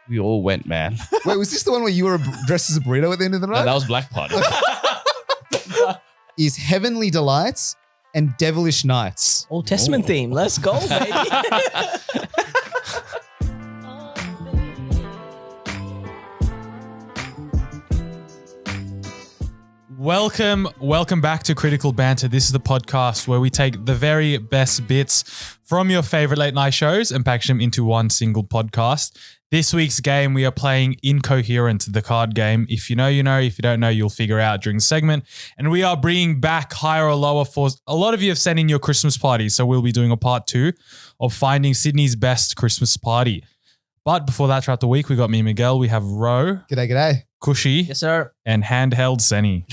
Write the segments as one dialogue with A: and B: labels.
A: We all went, man.
B: Wait, was this the one where you were dressed as a burrito at the end of the night?
A: No, that was Black Party.
B: Is Heavenly Delights and Devilish Nights.
C: Old Testament theme. Let's go, baby.
D: Welcome back to Critical Banter. This is the podcast where we take the very best bits from your favorite late night shows and package them into one single podcast. This week's game, we are playing Incohearent, the card game. If you know, you know. If you don't know, you'll figure out during the segment. And we are bringing back higher or lower for a lot of you have sent in your Christmas parties. So we'll be doing a part 2 of finding Sydney's best Christmas party. But before that, throughout the week, we got me and Miguel. We have Ro.
B: G'day.
D: Cushy.
C: Yes, sir.
D: And handheld Senny.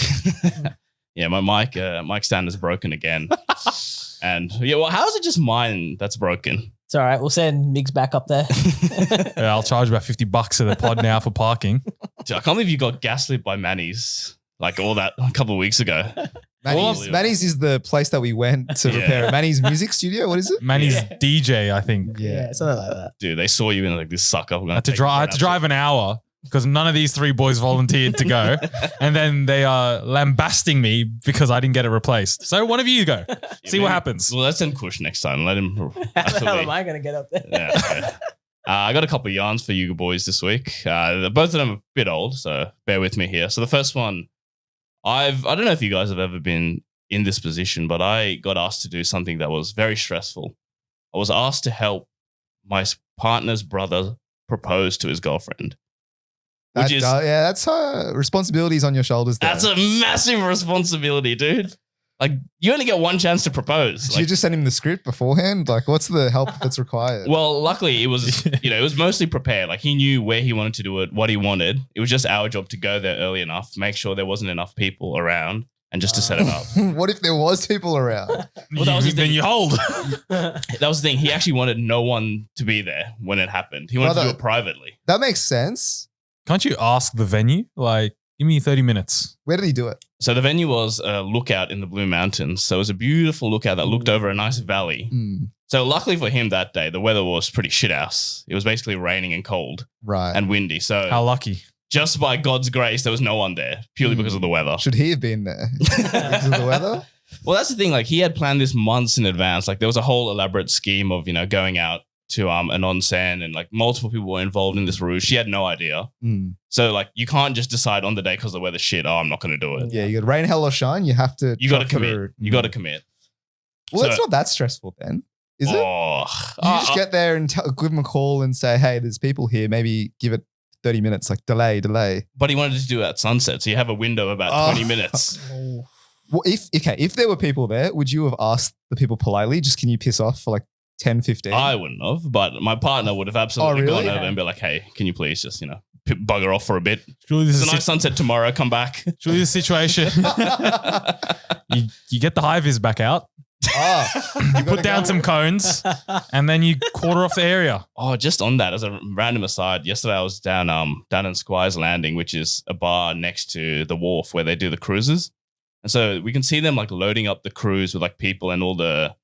A: Yeah, my mic stand is broken again. And yeah, well, how is it just mine that's broken?
C: It's all right. We'll send Migs back up there.
D: Yeah, I'll charge about $50 to the pod now for parking.
A: Dude, I can't believe you got gaslit by Manny's like all that a couple of weeks ago.
B: Manny's is the place that we went to repair it. Manny's music studio. What is it?
D: Manny's DJ, I think.
C: Yeah, something like that.
A: Dude, they saw you in like this sucker.
D: I had to drive an hour because none of these 3 boys volunteered to go. And then they are lambasting me because I didn't get it replaced. So one of you go. See what happens.
A: Well, let's send Kush next time. Let him.
C: How the hell am I going to get up there?
A: Yeah, okay. I got a couple of yarns for you boys this week. Both of them are a bit old, so bear with me here. So the first one, I don't know if you guys have ever been in this position, but I got asked to do something that was very stressful. I was asked to help my partner's brother propose to his girlfriend.
B: That's responsibilities on your shoulders there.
A: That's a massive responsibility, dude. Like, you only get one chance to propose.
B: Did you just send him the script beforehand? Like, what's the help that's required?
A: Well, luckily it was, it was mostly prepared. Like, he knew where he wanted to do it, what he wanted. It was just our job to go there early enough, make sure there wasn't enough people around, and just to set it up.
B: What if there was people around?
A: Well, that was the
D: then
A: thing.
D: you hold.
A: That was the thing. He actually wanted no one to be there when it happened. He wanted to do it privately.
B: That makes sense.
D: Can't you ask the venue? Like, give me 30 minutes.
B: Where did he do it?
A: So the venue was a lookout in the Blue Mountains. So it was a beautiful lookout that looked over a nice valley. So luckily for him that day, the weather was pretty shithouse. It was basically raining and cold and windy. So
D: How lucky.
A: just by God's grace, there was no one there purely because of the weather.
B: Should he have been there? Because of the weather?
A: Well, that's the thing. Like, he had planned this months in advance. Like, there was a whole elaborate scheme of, going out to an onsen, and like multiple people were involved in this route. She had no idea. So like, you can't just decide on the day because the weather's shit. Oh, I'm not going to do it.
B: Yeah, you got rain, hell or shine. You have to.
A: You got to commit. You got to commit.
B: Well, it's not that stressful then, is it?
A: Oh,
B: You just get there and give them a call and say, hey, there's people here. Maybe give it 30 minutes, like delay.
A: But he wanted to do it at sunset, so you have a window of about 20 minutes.
B: Well, if there were people there, would you have asked the people politely, just can you piss off for like 10, 15?
A: I wouldn't have, but my partner would have absolutely
B: really?
A: gone over and be like, hey, can you please just, bugger off for a bit?
D: Surely this
A: It's
D: is
A: a nice sunset tomorrow. Come back.
D: Surely the situation. you get the high vis back out. You put down some cones and then you quarter off the area.
A: Oh, just on that, as a random aside, yesterday I was down in Squire's Landing, which is a bar next to the wharf where they do the cruises. And so we can see them like loading up the cruise with like people and all the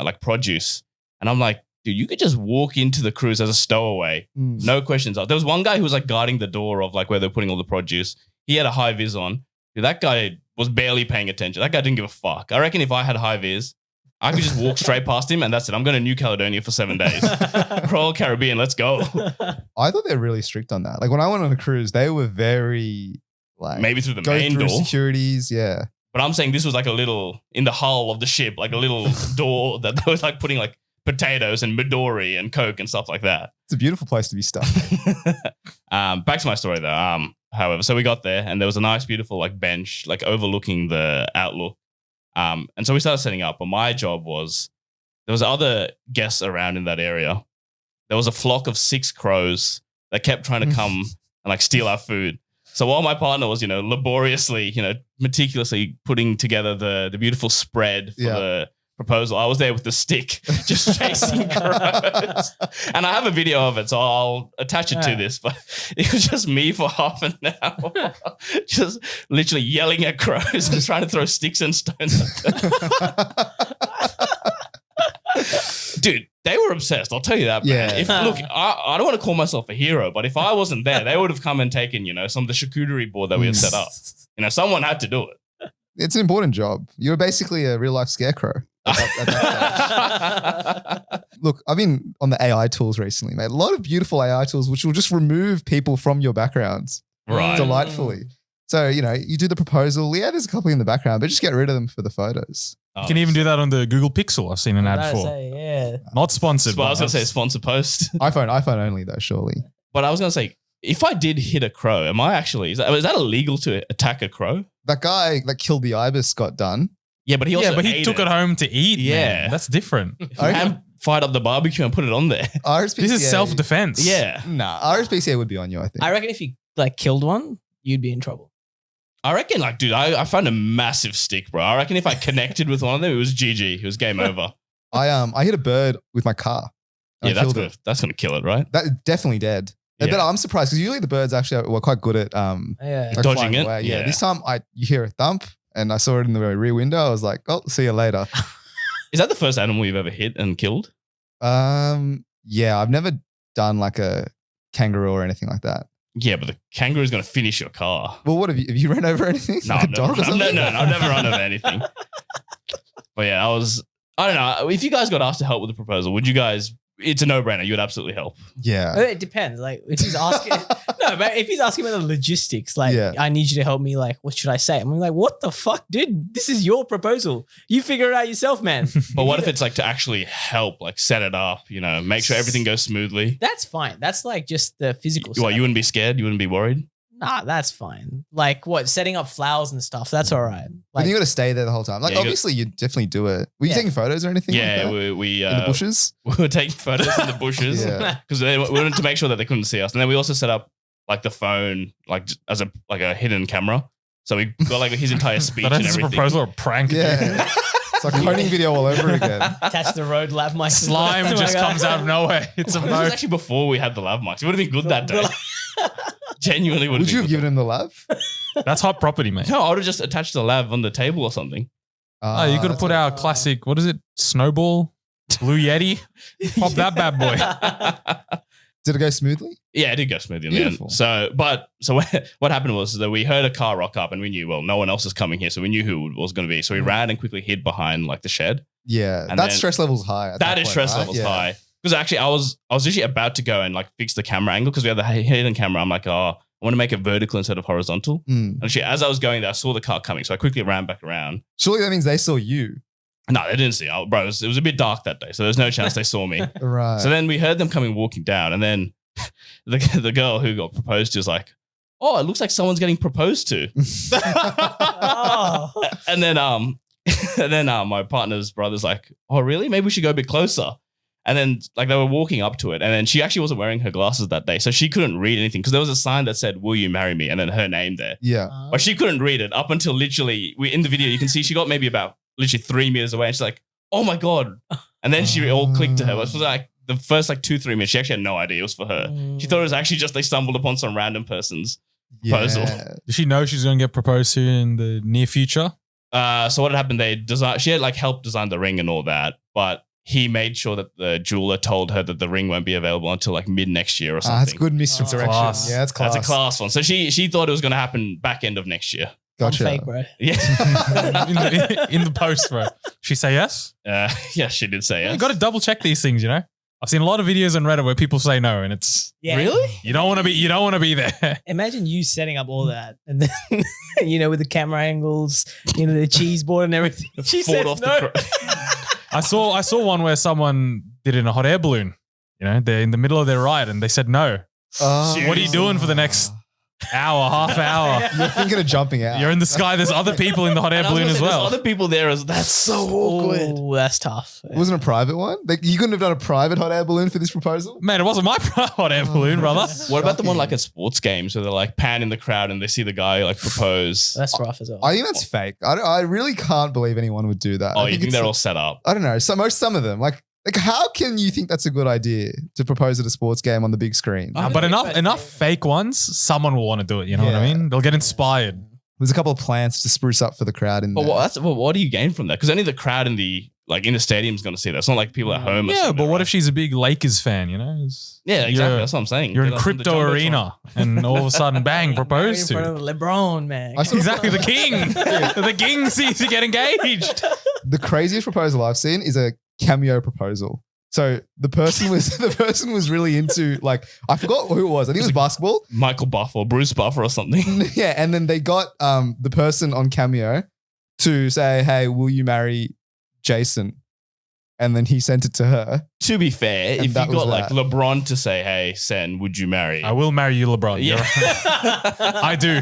A: like produce. And I'm like, dude, you could just walk into the cruise as a stowaway. No questions asked. There was one guy who was like guarding the door of like where they're putting all the produce. He had a high vis on. Dude, that guy was barely paying attention. That guy didn't give a fuck. I reckon if I had a high vis, I could just walk straight past him and that's it. I'm going to New Caledonia for 7 days. Royal Caribbean, let's go.
B: I thought they were really strict on that. Like when I went on a cruise, they were very like
A: Maybe through the
B: go
A: main
B: through
A: door.
B: securities, yeah.
A: But I'm saying this was like a little, in the hull of the ship, like a little door that they was like putting like potatoes and Midori and Coke and stuff like that.
B: It's a beautiful place to be stuck.
A: Back to my story though. However, so we got there and there was a nice, beautiful like bench, like overlooking the outlook. And so we started setting up. But my job was, there was other guests around in that area. There was a flock of 6 crows that kept trying to come and like steal our food. So while my partner was, laboriously, meticulously putting together the beautiful spread for the proposal, I was there with the stick just chasing crows. And I have a video of it, so I'll attach it to this. But it was just me for half an hour, just literally yelling at crows and trying to throw sticks and stones at them. Dude, they were obsessed. I'll tell you that. Man.
B: Yeah.
A: Look, I don't want to call myself a hero, but if I wasn't there, they would have come and taken, some of the charcuterie board that we had set up. Someone had to do it.
B: It's an important job. You're basically a real life scarecrow. At that stage. Look, I've been on the AI tools recently, mate. A lot of beautiful AI tools which will just remove people from your backgrounds
A: Right.
B: delightfully. So, you do the proposal. Yeah, there's a couple in the background, but just get rid of them for the photos.
D: You can even do that on the Google Pixel. I've seen an ad for.
C: Yeah.
D: Not sponsored.
A: Well, I was
D: but
A: going to say sponsor post.
B: iPhone only though, surely.
A: But I was going to say, if I did hit a crow, am I actually, is that illegal to attack a crow?
B: That guy that killed the ibis got done.
A: Yeah, but he also
D: he took it home to eat.
A: Yeah.
D: Man. That's different.
A: and fired up the barbecue and put it on there.
B: RSPCA,
D: This is self-defense.
A: Yeah.
B: Nah, RSPCA would be on you, I think.
C: I reckon if you killed one, you'd be in trouble.
A: I reckon, dude, I found a massive stick, bro. I reckon if I connected with one of them, it was GG. It was game over.
B: I hit a bird with my car.
A: Yeah,
B: I killed it.
A: that's gonna kill it, right?
B: That definitely dead.
A: Yeah.
B: But I'm surprised because usually the birds actually were quite good at
C: Yeah.
B: like
A: Dodging
B: flying
A: it?
B: away.
A: Yeah.
B: This time you hear a thump and I saw it in the rear window. I was like, oh, see you later.
A: Is that the first animal you've ever hit and killed?
B: Yeah, I've never done like a kangaroo or anything like that.
A: Yeah, but the kangaroo is gonna finish your car.
B: Well, what have you run over anything?
A: No,
B: Like a
A: I've
B: dog or something?
A: no, I've never run over anything. But yeah, I don't know. If you guys got asked to help with the proposal, would you guys? It's a no-brainer. You would absolutely help.
B: Yeah.
C: It depends. Like if he's asking, but if he's asking about the logistics, like
B: Yeah.
C: I need you to help me. Like, what should I say? I'm like, what the fuck, dude? This is your proposal. You figure it out yourself, man.
A: But what if it's like to actually help, like set it up, make sure everything goes smoothly?
C: That's fine. That's like just the physical
A: What,
C: stuff.
A: you wouldn't be scared? You wouldn't be worried?
C: Nah, that's fine. Like what? Setting up flowers and stuff. That's all right.
B: But
C: Like,
B: you got to stay there the whole time. Like,
A: Yeah, you
B: obviously, you definitely do it. Were you
C: Yeah.
B: taking photos or anything?
A: Yeah,
B: like that?
A: we
B: in the bushes.
A: we were taking photos in the bushes
B: Yeah.
A: because we wanted to make sure that they couldn't see us. And then we also set up like the phone like as a hidden camera. So we got like his entire speech
D: But
A: and
D: that's a
A: everything.
D: proposal or a prank.
B: Yeah. It's like a honing video all over again.
C: attach the road lab mic.
D: Slime
C: Oh my
D: just
C: God.
D: comes out of nowhere. It's a
A: This was
D: moat.
A: actually before we had the lav mics. It would have been good that day. Genuinely would have
B: Would
A: been
B: you have
A: good.
B: given him the lav?
D: That's hot property, mate.
A: No, I would have just attached the lav on the table or something.
D: Oh, you could have put our classic, what is it? Snowball? Blue Yeti? Pop that bad boy.
B: Did it go smoothly?
A: Yeah, it did go smoothly in the
B: Beautiful.
A: end. So what happened was that we heard a car rock up and we knew, well, no one else is coming here. So we knew who it was going to be. So we ran and quickly hid behind like the shed.
B: Yeah.
A: And
B: that
A: then-
B: stress level's high.
A: That is stress levels high. Because actually I was literally about to go and like fix the camera angle because we had the hidden camera. I'm like, I want to make it vertical instead of horizontal.
B: Mm.
A: And actually, as I was going there, I saw the car coming. So I quickly ran back around.
B: Surely that means they saw you.
A: No, they didn't see. Bro, it was a bit dark that day. So there's no chance they saw me.
B: Right.
A: So then we heard them coming walking down. And then the girl who got proposed to was like, oh, it looks like someone's getting proposed to.
C: Oh.
A: And then my partner's brother's like, oh, really? Maybe we should go a bit closer. And then like they were walking up to it. And then she actually wasn't wearing her glasses that day. So she couldn't read anything because there was a sign that said, will you marry me? And then her name there.
B: Yeah.
A: But she couldn't read it up until literally in the video, you can see she got maybe about literally 3 meters away. And she's like, oh my God. And then she all clicked to her. It was like the first like 2-3 minutes. She actually had no idea it was for her. She thought it was actually just they stumbled upon some random person's proposal.
B: Yeah.
D: Does she know she's going to get proposed to in the near future?
A: So what had happened, she had like helped design the ring and all that, but he made sure that the jeweler told her that the ring won't be available until like mid next year or something.
B: That's good misdirection.
D: Class.
B: Yeah, that's class.
A: That's a class one. So she thought it was going to happen back end of next year.
B: Gotcha.
C: I'm fake, bro.
A: Yeah.
D: in the post, bro. She say yes?
A: Yeah, she did say yes.
D: You got to double check these things, you know? I've seen a lot of videos on Reddit where people say no, and it's
C: Yeah.
A: Really?
D: you don't want to be there.
C: Imagine you setting up all that, and then with the camera angles, the cheese board and everything. She
A: Fought
C: said
A: off
C: no.
D: I saw one where someone did it in a hot air balloon. They're in the middle of their ride and they said no. What are you doing for the next half hour?
B: You're thinking of jumping out.
D: You're in the sky. There's other people in the hot air
A: And I was
D: balloon
A: gonna
D: as
A: say,
D: well.
A: There's other people there. That's so awkward.
C: Oh, that's tough.
B: It wasn't a private one? You couldn't have done a private hot air balloon for this proposal?
D: Man, it wasn't my hot air balloon, brother.
A: What about the one like at sports games where they're like pan in the crowd and they see the guy like propose?
C: That's rough as well.
B: I think that's fake. I really can't believe anyone would do that.
A: Oh,
B: I
A: you think
B: it's-
A: they're all set up?
B: I don't know. Some of them. Like how can you think that's a good idea to propose at a sports game on the big screen?
D: But enough fake ones, someone will want to do it. You know what I
B: Yeah.
D: mean? They'll get inspired.
B: There's a couple of plants to spruce up for the crowd in
A: But
B: there.
A: what do you gain from that? Because only the crowd in the like in the stadium's going to see that. It's not like people at home. are
D: Yeah,
A: seeing
D: but
A: it,
D: what
A: right?
D: if she's a big Lakers fan? You know?
A: Yeah, exactly.
D: You're-
A: That's what I'm saying.
D: You're in
A: That's on the
D: crypto
A: Jumbotron.
D: arena, and all of a sudden, bang,
C: In
D: proposed
C: front
D: to.
C: of LeBron, man.
B: I saw-
D: Exactly, the king. The king sees you get engaged.
B: The craziest proposal I've seen is a cameo proposal. So the person was really into, like, I forgot who it was. I think it was basketball.
A: Michael Buff or Bruce Buffer or something.
B: Yeah, and then they got the person on cameo to say, "Hey, will you marry Jason?" And then he sent it to her.
A: To be fair,
B: And
A: if you
B: that was
A: got like
B: that.
A: LeBron to say, "Hey, Sen, would you marry?"
D: I will marry you, LeBron.
A: Yeah.
D: I do.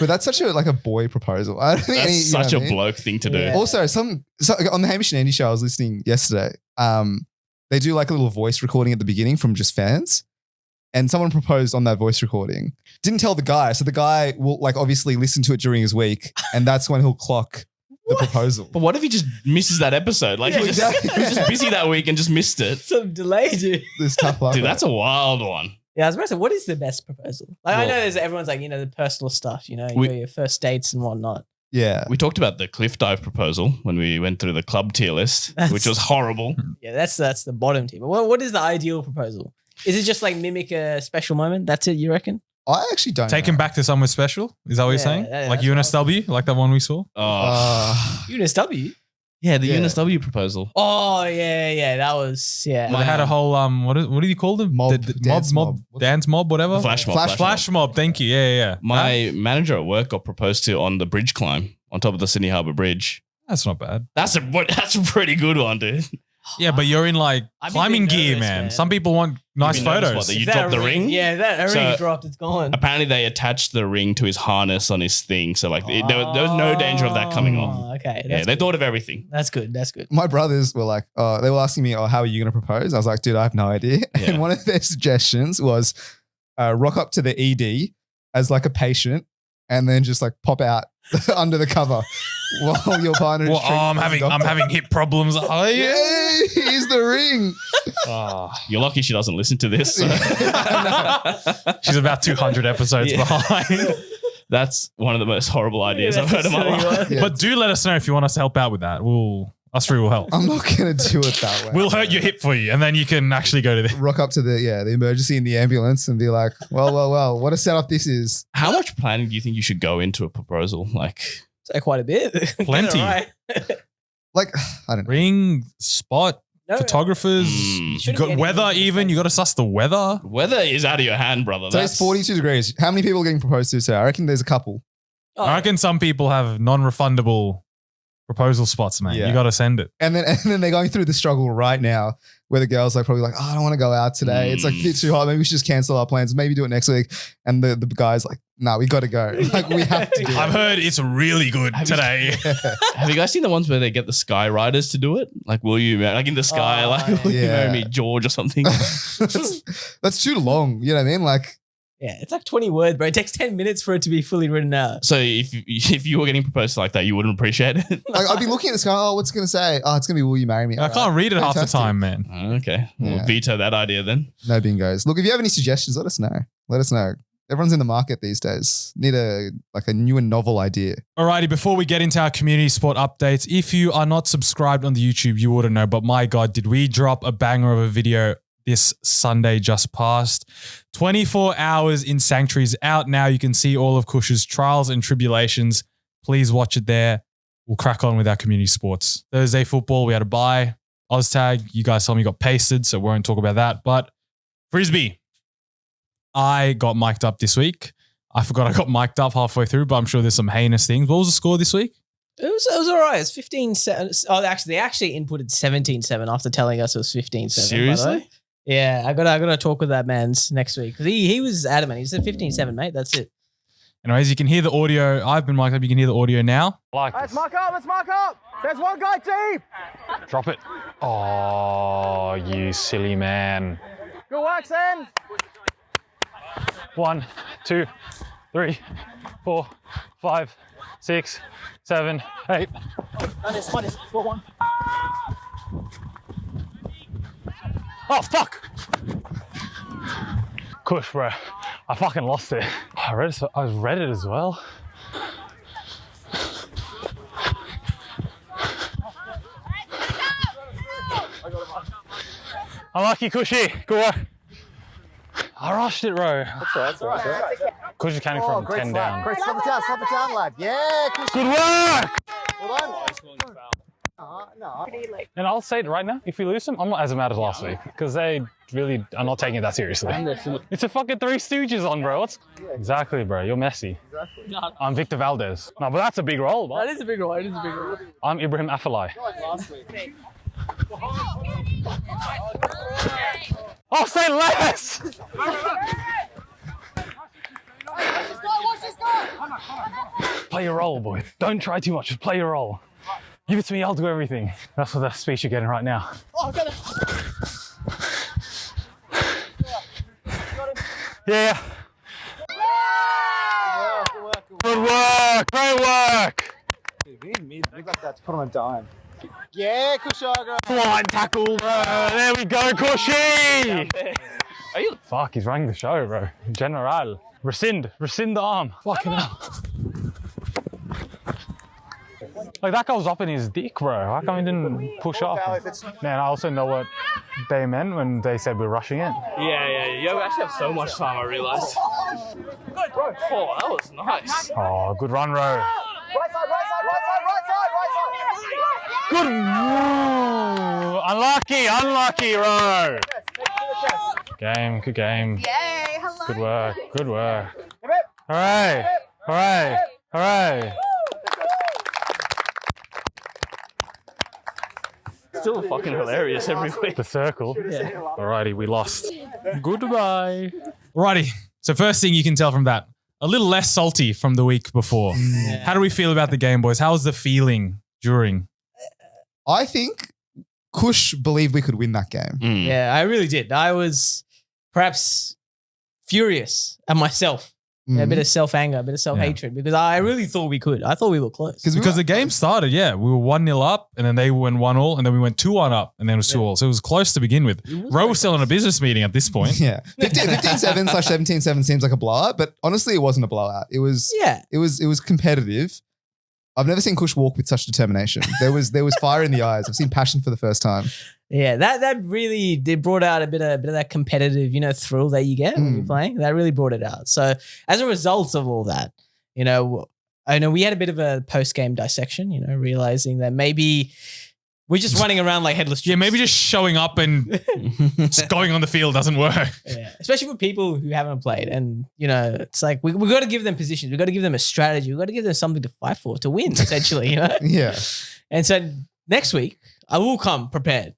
B: But that's such a boy proposal. I don't think
A: That's
B: any, you know
A: such
B: what
A: a
B: I mean?
A: bloke thing to do.
C: Yeah.
B: Also, so on the Hamish and Andy show I was listening yesterday, they do like a little voice recording at the beginning from just fans. And someone proposed on that voice recording. Didn't tell the guy. So the guy will like obviously listen to it during his week. And that's when he'll clock the proposal.
A: But what if he just misses that episode? Like
C: Yeah,
A: he was just busy that week and just missed it.
C: Some delay, dude.
B: This tough luck.
A: Dude, that's a wild one.
C: Yeah, I was about to say, what is the best proposal? Like, I
A: Well-
C: know there's everyone's like, the personal stuff,
A: We-
C: your first dates and whatnot.
B: Yeah.
A: We talked about the cliff dive proposal when we went through the club tier list,
C: That's-
A: which was horrible.
C: Yeah, that's the bottom tier. But what is the ideal proposal? Is it just like mimic a special moment? That's it, you reckon?
B: I actually don't
D: Take
B: know.
D: him back to somewhere special. Is that what you're
C: Yeah,
D: saying?
C: yeah,
D: Like
C: that's what
D: UNSW, like that one we saw.
A: Oh,
C: Eunice W.
A: yeah, the
B: Yeah.
A: UNSW proposal.
C: Oh, yeah. That was, yeah.
D: They had a whole what do you call them?
B: Mob,
D: The
B: dance mob.
D: dance mob, whatever.
A: Flash mob.
B: Flash
D: mob. Thank you. Yeah.
A: My manager at work got proposed to on the bridge climb on top of the Sydney Harbour Bridge.
D: That's not bad.
A: That's a pretty good one, dude.
D: Yeah, but you're in like
C: I'd be
D: climbing
C: a bit
D: gear,
C: nervous,
D: man.
C: man.
D: Some people want nice
A: be nervous,
D: photos.
A: what, that you
C: Is that
A: dropped
C: a
A: the ring?
C: Yeah, that ring
A: So-
C: dropped. It's gone.
A: Apparently, they attached the ring to his harness on his thing, so like there was no danger of that coming off.
C: Oh, okay.
A: Yeah,
C: That's
A: they
C: good.
A: thought of everything.
C: That's good. That's good.
B: My brothers were like, they were asking me, how are you going to propose? I was like, dude, I have no idea.
A: Yeah.
B: And one of their suggestions was rock up to the ED as like a patient and then just like pop out under the cover while your partner is
D: Well,
B: treating
D: I'm
B: the
D: having
B: doctor.
D: hip problems. Oh yeah.
B: Yay, here's the ring.
A: You're lucky she doesn't listen to this. so.
D: She's about 200 episodes
A: Yeah.
D: behind.
A: That's one of the most horrible ideas
C: Yeah,
A: I've heard in my
C: that's a silly
A: life.
C: one.
B: Yeah.
D: But do let us know if you want us to help out with that. Us three will help.
B: I'm not going to do it that way.
D: We'll hurt your hip for you, and then you can actually go to the.
B: Rock up to the emergency in the ambulance and be like, well, what a setup this is.
A: How much planning do you think you should go into a proposal? Like,
C: So quite a bit. Get it
D: Plenty.
C: right.
B: Like, I don't know.
D: Ring, spot,
C: No,
D: photographers,
A: Mm.
D: you
C: Shouldn't
D: got
C: get
D: weather
C: anything
D: even. You got to suss the weather.
A: weather is out of your hand, brother.
B: Today's 42 degrees. How many people are getting proposed to today? I reckon there's a couple.
C: Oh,
D: I reckon some people have non-refundable proposal spots, man.
B: Yeah.
D: You got to send it.
B: And then they're going through the struggle right now where the girl's like probably like, oh, I don't want to go out today. It's like a bit too hot. Maybe we should just cancel our plans. Maybe do it next week. And the guy's like, no, we got to go. Like we have to do
D: I've
B: it.
D: hered it's really good
A: Have you-
D: today.
A: Have you guys seen the ones where they get the Sky Riders to do it? Like, will you marry? Like in the sky,
C: Oh,
A: like, will you
B: yeah.
A: marry me, George, or something?
B: That's too long. You know what I mean? Like,
C: yeah, it's like 20 words, bro. It takes 10 minutes for it to be fully written out.
A: So if you were getting proposed like that, you wouldn't appreciate it.
B: I'd be looking at this guy. Oh, what's it going to say? Oh, it's going to be, will you marry me?
D: I can't read it half the
B: Fantastic.
D: time, man.
A: Okay, we'll
B: Yeah.
A: veto that idea then.
B: No bingos. Look, if you have any suggestions, let us know. Let us know. Everyone's in the market these days. Need a new and novel idea.
D: Alrighty, before we get into our community sport updates, if you are not subscribed on the YouTube, you wouldn't know. But my God, did we drop a banger of a video this Sunday just past? 24 hours in Sanctuary's out now. You can see all of Kush's trials and tribulations. Please watch it there. We'll crack on with our community sports. Thursday football, we had a bye. Oztag, you guys told me got pasted, so we won't talk about that. But frisbee, I got mic'd up this week. I forgot I got mic'd up halfway through, but I'm sure there's some heinous things. What was the score this week?
C: It was all right. It's 15-7. Oh, actually, they actually inputted 17-7 after telling us it was 15-7.
A: Seriously?
C: Yeah, I gotta talk with that man's next week because he was adamant. He said 15-7, mate. That's it.
D: Anyways, you can hear the audio. I've been mic'd up. You can hear the audio now.
E: Let's mark up, let's mark up. There's one guy deep.
F: Drop it. Oh, you silly man.
E: Good work, Sen.
F: 1, 2, 3, 4, 5, 6, 7, 8.
E: Minus, 4, 1.
F: Oh, fuck! Kush, bro. I fucking lost it. I read it as well. Unlucky, Cushy. Good work. I rushed it, bro.
E: That's all right.
F: Cushy's counting from 10 down.
E: Great, slap it down, lad. Yeah,
F: Good work.
E: well done. No.
F: And I'll say it right now, if we lose them, I'm not as mad as last week because they really are not taking it that seriously. It's a fucking Three Stooges on, bro. Exactly, bro. You're Messi. I'm Victor Valdez. No, but that's a big role, bro.
C: That is a big role. It is a big role.
F: I'm Ibrahim Afellay. Oh, say less! Play your role, boy. Don't try too much. Just play your role. Give it to me. I'll do everything. That's what the speech you're getting right now. Yeah. Good work. Great work.
E: We got that to put on a dime. Yeah, Kushaga.
F: Flying tackle. There we go, Cushy. Fuck, he's running the show, bro. General. Rescind the arm. Fucking hell. Like, that guy was up in his dick, bro. How come he didn't push off? Man, I also know what they meant when they said we're rushing it.
G: Yeah. You actually have so much time, I realised. Oh, that was nice.
F: Oh, good run, bro.
E: Right side.
F: Good. Ooh, unlucky, bro. Good game.
H: Yay, hello.
F: Good work. Hooray.
G: Still fucking hilarious every week.
F: The circle. Yeah. Alrighty, we lost. Goodbye.
D: Righty. So first thing you can tell from that, a little less salty from the week before. How do we feel about the game, boys? How was the feeling during?
B: I think Kush believed we could win that game.
C: Yeah, I really did. I was perhaps furious at myself. A bit of self-anger, a bit of self-hatred because I really thought we could. I thought we were close.
D: Because the game started, we were 1-0 up and then they went 1-1 and then we went 2-1 up and then it was 2-2. So it was close to begin with. Ro was still in a business meeting at this point.
B: Yeah. 15-7/17-7 seems like a blowout, but honestly, it wasn't a blowout. It was competitive. I've never seen Kush walk with such determination. There was fire in the eyes. I've seen passion for the first time.
C: Yeah, that really did brought out a bit of that competitive, thrill that you get when you're playing. That really brought it out. So as a result of all that, I know we had a bit of a post-game dissection, realizing that maybe we're just running around like headless chicks.
D: Yeah, maybe just showing up and just going on the field doesn't work.
C: Yeah, especially for people who haven't played. And, it's like we got to give them positions. We got to give them a strategy. We got to give them something to fight for, to win, essentially.
B: Yeah.
C: And so next week, I will come prepared.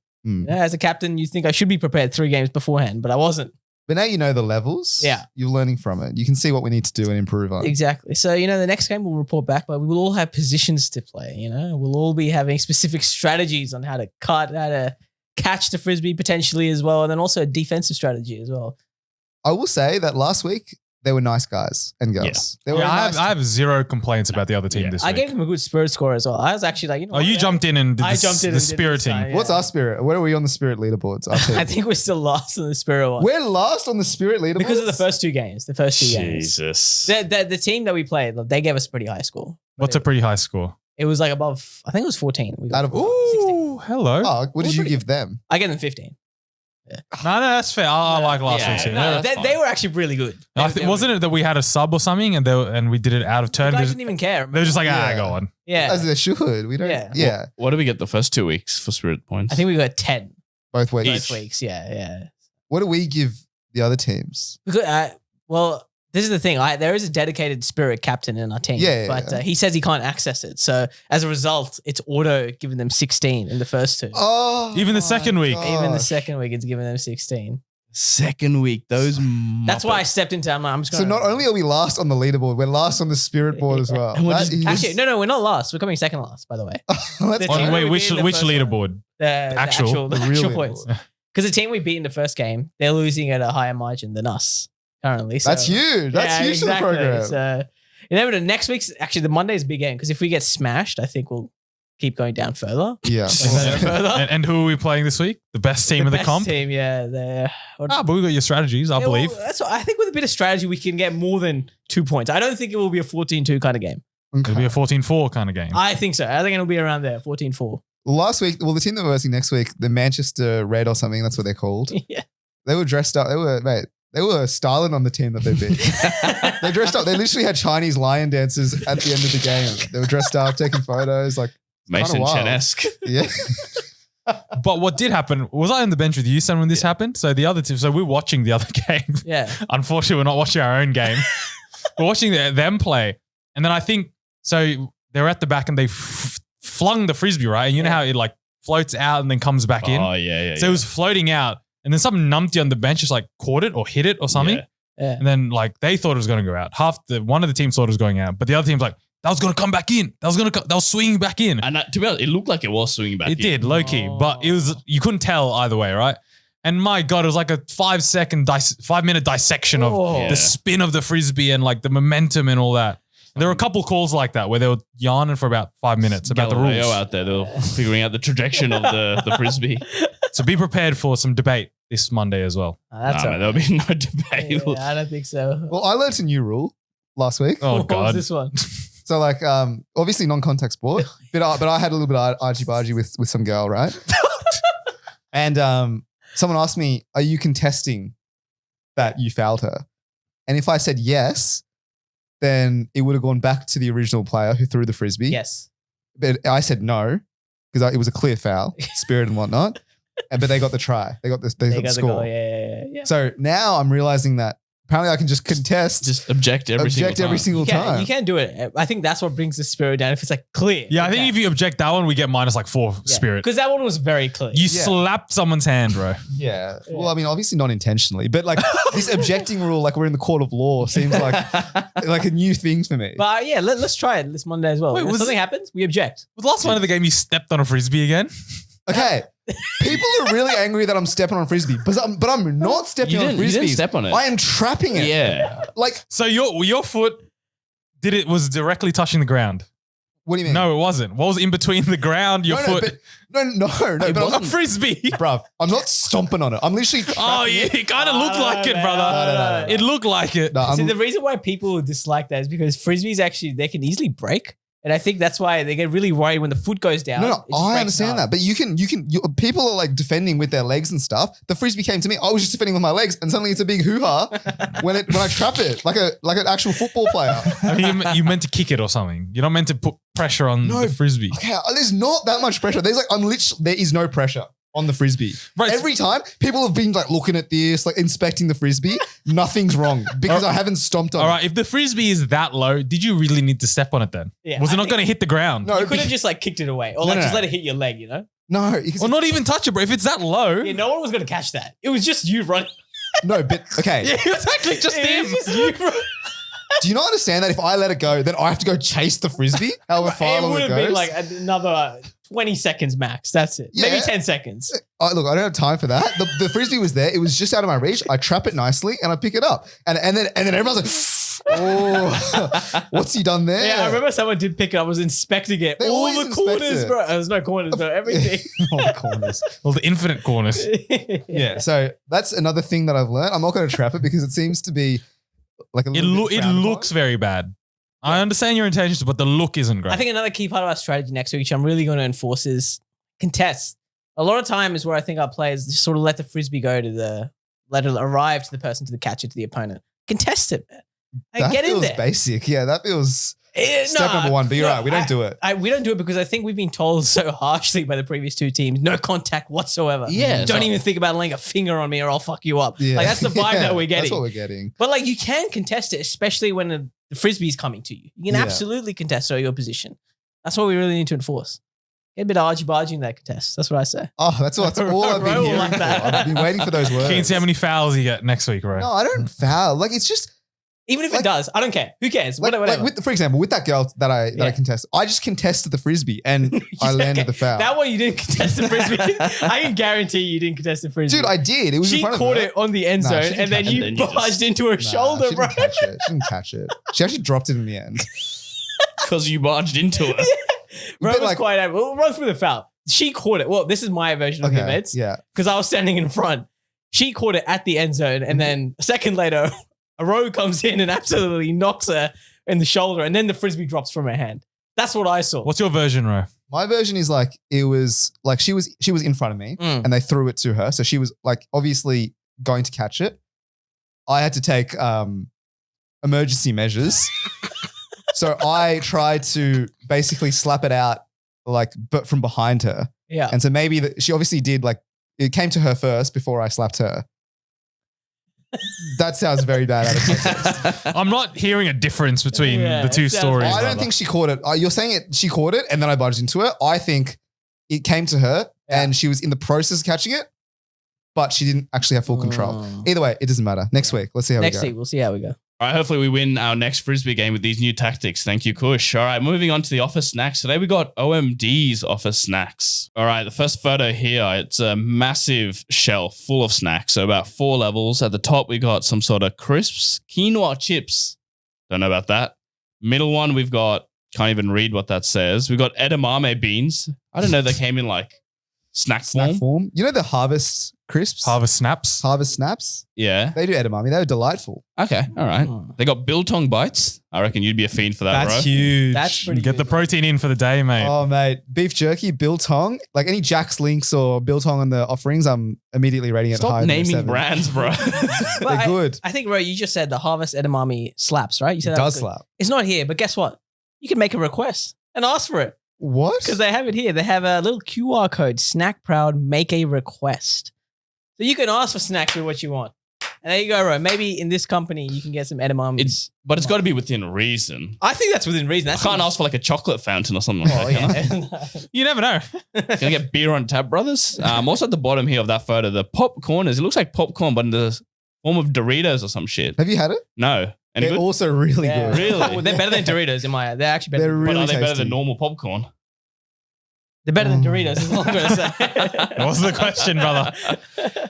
C: As a captain, you think I should be prepared 3 games beforehand, but I wasn't.
B: But now you know the levels.
C: Yeah.
B: You're learning from it. You can see what we need to do and improve on.
C: Exactly. So, the next game we'll report back, but we will all have positions to play, We'll all be having specific strategies on how to cut, how to catch the frisbee potentially as well, and then also a defensive strategy as well.
B: I will say that last week, they were nice guys and girls. They were
D: I have zero complaints about the other team this week.
C: I gave them a good spirit score as well. I was actually like,
D: you jumped in and did
C: I jumped in
D: the
C: and
D: spiriting.
C: did this,
B: What's our spirit? Where are we on the spirit leaderboards?
C: I think we're still lost on the spirit one.
B: We're last on the spirit leaderboards?
C: Because of the first 2 games.
A: Jesus.
C: The team that we played, they gave us a pretty high score.
D: What's a pretty high score?
C: It was like above, I think it was 14. We got
B: Out of
C: 16.
D: Hello.
B: Oh, what did you give them?
C: I gave them 15.
D: No, that's fair. I like last week's.
C: They were actually really good.
D: Wasn't it that we had a sub or something and we did it out of turn?
C: I didn't even care.
D: They were just like, go on.
C: Yeah.
B: As they should. We don't. Yeah.
A: What do we get the first 2 weeks for spirit points?
C: I think we got 10.
B: Both weeks.
C: Both weeks, yeah.
B: What do we give the other teams?
C: Well, this is the thing. There is a dedicated spirit captain in our team. But he says he can't access it. So as a result, it's auto giving them 16 in the first 2.
B: Oh,
D: even the second week.
C: Even the second week, it's giving them 16.
A: Second week, those
C: That's why I stepped into it. I'm just
B: So not only are we last on the leaderboard, we're last on the spirit board as well.
C: Actually, no, we're not last. We're coming second last, by the way.
D: Which leaderboard?
C: The actual
B: real
C: points. Because the team we beat in the first game, they're losing at a higher margin than us currently. So,
B: that's huge. That's huge to the program.
C: So, next week's actually the Monday's a big game because if we get smashed, I think we'll keep going down further.
B: Yeah.
D: And who are we playing this week? The best team of the comp?
C: Team, yeah.
D: But we got your strategies, I believe.
C: Well, that's what, I think with a bit of strategy, we can get more than 2 points. I don't think it will be a 14-2 kind of game.
D: It'll be a 14-4 kind of game.
C: I think so. I think it'll be around there, 14-4.
B: Last week, well, the team that we're versing next week, the Manchester Red or something, that's what they're called.
C: Yeah.
B: They were dressed up. They were styling on the team that they beat. They dressed up. They literally had Chinese lion dancers at the end of the game. They were dressed up, taking photos, like
A: Mason
B: wild.
A: Chen-esque.
B: Yeah.
D: But what did happen, was I on the bench with you, son, when this happened? So the other team, so we're watching the other game.
C: Yeah.
D: Unfortunately, we're not watching our own game. We're watching them play. And then I think, so they're at the back and they flung the frisbee, right? And you know how it like floats out and then comes back in?
A: Oh, yeah.
D: So it was floating out. And then some numpty on the bench just like caught it or hit it or something.
C: Yeah.
D: And then like they thought it was going to go out. One of the teams thought it was going out. But the other team's like, that was going to come back in. That was swinging back in.
A: And to be honest, it looked like it was swinging back in.
D: It did, low key. But it was, you couldn't tell either way, right? And my God, it was like a 5-minute dissection of
C: Oh.
D: the spin of the frisbee and like the momentum and all that. There were a couple calls like that where they were yarning for about 5 minutes about the
A: Galileo
D: rules.
A: out there, they were figuring out the trajectory of the frisbee.
D: So be prepared for some debate this Monday as well.
C: That's
A: Man, there'll be no debate.
C: yeah, I don't think so.
B: Well, I learned a new rule last week.
D: Oh
C: What was
D: God.
C: this one?
B: So like, obviously non-contact sport, but I had a little bit of argy-bargy with some girl, right? And someone asked me, are you contesting that you fouled her? And if I said yes, then it would have gone back to the original player who threw the frisbee.
C: Yes.
B: But I said no, because it was a clear foul, spirit and whatnot. But they got the try. They got the score.
C: Goal. Yeah.
B: So now I'm realizing that apparently I can just contest,
A: Just object every single time.
C: You can't do it. I think that's what brings the spirit down if it's like clear.
D: Yeah, I think if you object that one, we get minus like 4 spirit.
C: Because that one was very clear.
D: You slapped someone's hand, bro.
B: Yeah. Well, I mean, obviously not intentionally, but like this objecting rule, like we're in the court of law, seems like a new thing for me.
C: But yeah, let's try it this Monday as well.
D: Wait,
C: If something happens, we object.
D: Was the last one of the game you stepped on a frisbee again?
B: Okay. People are really angry that I'm stepping on a frisbee, but I'm not stepping on a
A: You
B: frisbee.
A: didn't step on it.
B: I am trapping it.
A: Yeah.
B: Like,
D: So your foot was directly touching the ground.
B: what do you mean?
D: No, it wasn't. What was in between the ground, your foot?
B: No, but
D: A frisbee.
B: bruv, I'm not stomping on it. I'm literally
D: Oh, yeah, it kind of looked like it, brother.
B: No.
D: It looked like it.
B: No, I'm,
C: See, the reason why people dislike that is because frisbees actually, they can easily break. And I think that's why they get really worried when the foot goes down.
B: no,
C: It just
B: I
C: breaks
B: understand
C: up.
B: that, but people are like defending with their legs and stuff. The frisbee came to me. I was just defending with my legs, and suddenly it's a big hoo-ha when I trap it like an actual football player.
D: I mean, you meant to kick it or something. You're not meant to put pressure on the frisbee.
B: Okay, there's not that much pressure. There is no pressure on the frisbee.
D: Right.
B: Every time people have been like looking at this, like inspecting the frisbee, nothing's wrong because I haven't stomped on
D: All
B: it.
D: right, if the frisbee is that low, did you really need to step on it then?
C: Yeah,
D: Was it
C: I
D: not
C: think-
D: going to hit the ground?
B: No,
C: You could have just like kicked it away or
B: No,
C: like
B: no,
C: just
B: no.
C: let it hit your leg, you know?
B: no, because
D: Or not even touch it, bro. If it's that low.
C: Yeah, no one was going to catch that. It was just you running.
B: no, but okay.
D: Yeah, exactly. Just
C: It
D: him.
C: was just you running.
B: Do you not understand that if I let it go, then I have to go chase the frisbee? However far
C: It
B: along
C: would
B: it
C: have
B: goes.
C: been like another 20 seconds max. That's it.
B: Yeah.
C: Maybe 10 seconds.
B: Look, I don't have time for that. The frisbee was there. It was just out of my reach. I trap it nicely and I pick it up. And then everyone's like, oh, what's he done there?
C: Yeah, I remember someone did pick it up, was inspecting it.
B: They
C: All
B: always
C: the
B: inspect
C: corners,
B: it.
C: bro. There's no corners, though. Everything.
B: All the corners.
D: Well, the infinite corners.
B: Yeah. So that's another thing that I've learned. I'm not going to trap it because it seems to be like a
D: It
B: little bit frowned
D: looks
B: upon.
D: very bad. I understand your intentions, but the look isn't great.
C: I think another key part of our strategy next week, which I'm really going to enforce, is contest. A lot of time is where I think our players just sort of let the frisbee let it arrive to the person, to the catcher, to the opponent. Contest it, man.
B: That
C: Get in
B: feels
C: there.
B: basic. Yeah, that feels
C: Eh,
B: step
C: no,
B: number one. But you're
C: no,
B: right. We don't do it.
C: We don't do it because I think we've been told so harshly by the previous two teams, no contact whatsoever.
A: Yeah,
C: Don't
A: so-
C: even think about laying a finger on me or I'll fuck you up.
B: Yeah.
C: Like that's the vibe
B: Yeah,
C: that we're getting.
B: That's what we're getting.
C: But like you can contest it, especially when the frisbee is coming to you. You can
B: Yeah.
C: absolutely contest your position. That's what we really need to enforce. Get a bit of argy-bargy in that contest. That's what I say.
B: Oh, that's all I've been
C: Roll
B: hearing
C: like
B: for.
C: that.
B: I've been waiting for those words.
D: Can you see how many fouls you get next week, bro?
B: No, I don't foul. Like it's just
C: Even if
B: Like-
C: it does, I don't care. Who cares?
B: like,
C: Whatever.
B: for example, with that girl that I
C: Yeah.
B: contested, I just contested the frisbee and I landed
C: Okay.
B: the foul.
C: That one you didn't contest the frisbee. I can guarantee you didn't contest the frisbee.
B: Dude, I did. It was in
C: She
B: front
C: caught
B: of her.
C: it on the end
B: Nah, she
C: zone
B: didn't
C: and then
B: catch it.
C: you
A: And then you
C: barged
A: just-
C: into her
B: Nah,
C: shoulder,
B: she
C: bro.
B: didn't catch it. She didn't catch it. She actually dropped it in the end.
A: Because you barged into it.
C: Bro
B: But
C: was
B: like-
C: quite able. We'll run through the foul. She caught it. Well, this is my version of the events.
B: Yeah.
C: Because I was standing in front. She caught it at the end zone, and then a second later, a row comes in and absolutely knocks her in the shoulder, and then the frisbee drops from her hand. That's what I saw.
D: What's your version, Ro?
B: My version is like it was like she was in front of me and they threw it to her. So she was like obviously going to catch it. I had to take emergency measures. So I tried to basically slap it out like but from behind her.
C: Yeah.
B: And so maybe she obviously did like it came to her first before I slapped her. That sounds very bad out of context.
D: I'm not hearing a difference between the two stories.
B: I don't think she caught it. You're saying it. She caught it and then I barged into her. I think it came to her and she was in the process of catching it, but she didn't actually have full control. Either way, it doesn't matter. Next week, let's see how we go.
C: Next week, we'll see how we go.
A: All right, hopefully we win our next Frisbee game with these new tactics. Thank you, Kush. All right, moving on to the office snacks. Today we got OMD's office snacks. All right, the first photo here, it's a massive shelf full of snacks. So about 4 levels. At the top, we got some sort of crisps, quinoa chips. Don't know about that. Middle one, we've got, can't even read what that says. We've got edamame beans. I don't know, they came in like snack form.
B: You know the Harvest crisps?
D: Harvest snaps.
B: Harvest snaps?
A: Yeah.
B: They do edamame. They were delightful.
A: Okay, all right. They got biltong bites. I reckon you'd be a fiend for that,
D: That's
A: bro.
D: huge.
C: That's pretty
D: Get the
C: good.
D: protein in for the day, mate.
B: Oh, mate. Beef jerky, biltong. Like any Jack's Links or biltong on the offerings, I'm immediately rating it
A: Stop
B: higher than a
A: naming
B: 7.
A: brands, bro.
B: They're good.
C: I think, Ro, you just said the Harvest edamame slaps, right? You said
B: It
C: that
B: does
C: was good.
B: slap.
C: It's not here, but guess what? You can make a request and ask for it
B: What?
C: because they have it here. They have a little QR code, Snack Proud, make a request. So you can ask for snacks with what you want. And there you go, Ro. Maybe in this company, you can get some edamames.
A: But it's got to be within reason.
C: I think that's within reason.
A: I
C: That's
A: can't ask for like a chocolate fountain or something like
C: Oh,
A: that. Can I?
C: yeah.
D: You never know.
A: Can I get beer on tap, brothers? Also at the bottom here of that photo, the popcorners. It looks like popcorn, but in the form of Doritos or some shit.
B: Have you had it?
A: No. Any
B: They're
A: good?
B: also really
C: Yeah.
B: good.
A: Really?
C: Well, they're better than Doritos in my. They're actually better.
B: They're
C: Than,
B: really
A: But are they better
B: tasty.
A: than normal popcorn?
C: they're better than Doritos. Is all I'm gonna say.
D: That was the question, brother.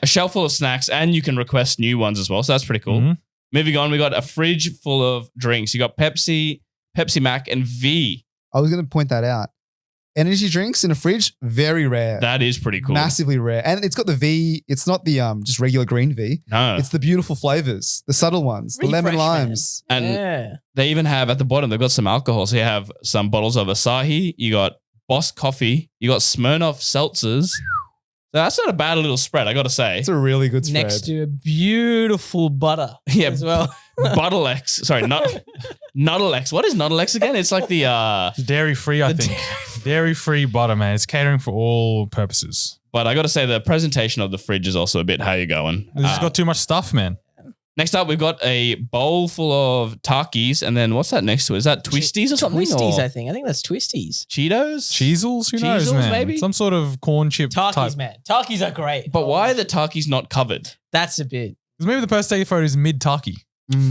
A: A shelf full of snacks, and you can request new ones as well. So that's pretty cool.
D: Mhm.
A: Moving on, we got a fridge full of drinks. You got Pepsi, Pepsi Mac, and V.
B: I was going to point that out. Energy drinks in a fridge, very rare.
A: That is pretty cool.
B: Massively rare. And it's got the V. It's not the just regular green V.
A: No.
B: It's the beautiful flavors, the subtle ones, the lemon
C: Refresh, man.
B: limes.
A: And
C: Yeah.
A: they even have at the bottom, they've got some alcohol. So you have some bottles of Asahi. You got Boss Coffee. You got Smirnoff Seltzers. So that's not a bad little spread, I got to say.
B: It's a really good spread.
C: Next to a beautiful butter
A: Yeah.
C: as well.
A: Buttlex. Sorry, Nuttlex. What is Nuttlex again? It's like the
D: Dairy free, I
A: The
D: think. Dairy free butter, man. It's catering for all purposes.
A: but I got to say the presentation of the fridge is also a bit how you going.
D: It's just got too much stuff, man.
A: Next up, we've got a bowl full of Takis, and then what's that next to it? Is that Twisties or something?
C: Twisties,
A: or
C: I think. I think that's Twisties.
A: Cheetos?
D: Cheezels? Who knows,
A: Cheezels,
D: man?
A: maybe?
D: Some sort of corn chip
C: Takis,
D: type.
C: man. Takis are great.
A: But why are the Takis not covered?
C: That's a bit.
D: Because maybe the first day photo is mid-taki.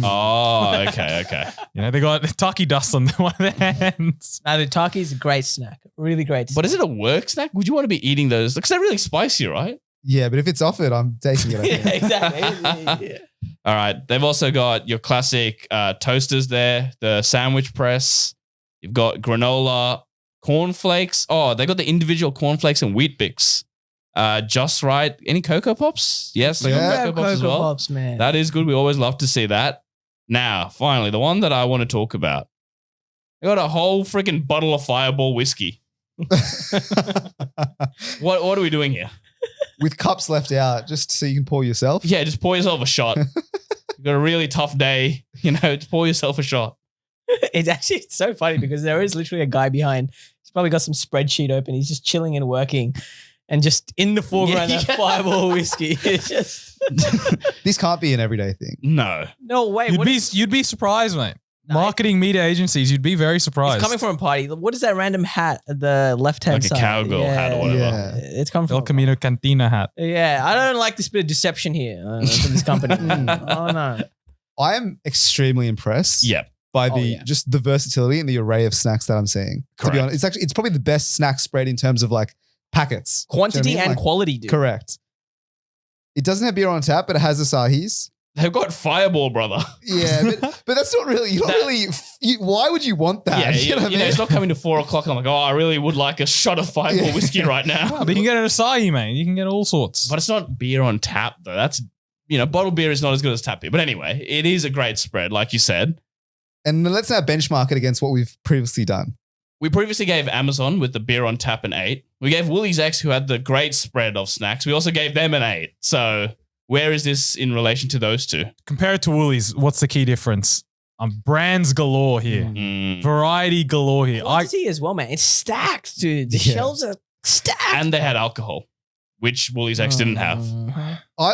A: Oh, okay.
D: You know, they got taki dust on one of their hands.
C: No, the Taki is a great snack. Really great snack.
A: But is it a work snack? Would you want to be eating those? Because they're really spicy, right?
B: Yeah, but if it's offered, I'm taking it. I think.
C: Yeah, exactly. Yeah.
A: All right. They've also got your classic toasters there, the sandwich press. You've got granola, cornflakes. Oh, they got the individual cornflakes and wheat bix. Just right. Any Cocoa Pops? Yes, they
B: Yeah.
A: got Cocoa Pops as well.
C: Pops, man.
A: That is good. We always love to see that. Now, finally, the one that I want to talk about. They got a whole freaking bottle of Fireball whiskey. What are we doing here?
B: With cups left out, just so you can pour yourself.
A: Yeah, just pour yourself a shot. You've got a really tough day, just pour yourself a shot.
C: It's actually so funny because there is literally a guy behind. He's probably got some spreadsheet open. He's just chilling and working. And just in the foreground,
A: Yeah.
C: that Fireball whiskey. It's just
B: This can't be an everyday thing.
A: No.
C: no way.
D: You'd be surprised, mate. Marketing media agencies, you'd be very surprised.
C: It's coming from a party. What is that random hat at the left hand
A: Like a
C: side?
A: cowgirl hat or whatever.
B: Yeah.
C: It's coming from
D: El Camino Cantina hat.
C: Yeah, I don't like this bit of deception here from this company. Oh no.
B: I am extremely impressed
A: Yep.
B: by
C: Oh,
B: the
C: yeah.
B: just the versatility and the array of snacks that I'm seeing. To
A: Correct.
B: be honest, it's probably the best snack spread in terms of like packets.
C: Quantity
B: Do you know what I mean?
C: and
B: Like,
C: quality, dude.
B: Correct. It doesn't have beer on tap, but it has Asahi's.
A: They've got Fireball, brother.
B: Yeah, but that's not really. You're not
A: That-
B: really. Why would you want that?
A: Yeah,
B: You know what I mean?
A: it's not coming to 4 o'clock. I'm like, oh, I really would like a shot of Fireball
B: Yeah.
A: whiskey right now.
D: But you can get an acai, mate. You can get all sorts.
A: But it's not beer on tap, though. That's, bottled beer is not as good as tap beer. But anyway, it is a great spread, like you said.
B: And let's now benchmark it against what we've previously done.
A: We previously gave Amazon with the beer on tap an 8. We gave Woolies X, who had the great spread of snacks. We also gave them an 8. So where is this in relation to those two?
D: Compare it to Woolies. What's the key difference? Brands galore here. Variety galore here.
C: Quantity as well, man. It's stacked, dude. The shelves are stacked.
A: And they had alcohol, which Woolies X didn't have.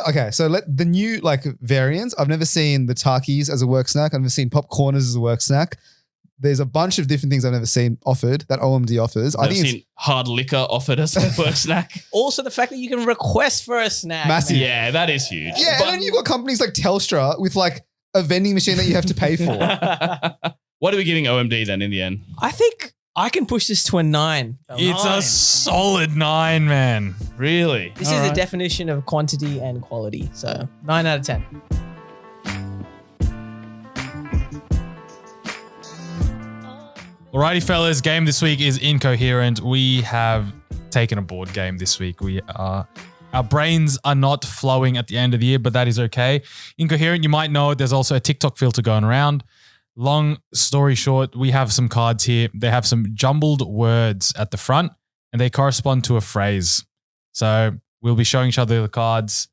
B: Okay, so the new variants. I've never seen the Takis as a work snack. I've never seen popcorners as a work snack. There's a bunch of different things I've never seen offered that OMD offers.
A: I've seen hard liquor offered as a work snack.
C: Also, the fact that you can request for a snack.
B: Massive.
C: Man.
A: Yeah, that is huge.
B: Yeah, and then you've got companies like Telstra with a vending machine that you have to pay for.
A: What are we giving OMD then in the end?
C: I think I can push this to a 9.
D: It's a solid 9, man.
A: Really?
C: This is the definition of quantity and quality. So 9 out of 10.
D: Alrighty, fellas. Game this week is Incoherent. We have taken a board game this week. Our brains are not flowing at the end of the year, but that is okay. Incoherent, you might know there's also a TikTok filter going around. Long story short, we have some cards here. They have some jumbled words at the front, and they correspond to a phrase. So we'll be showing each other the cards,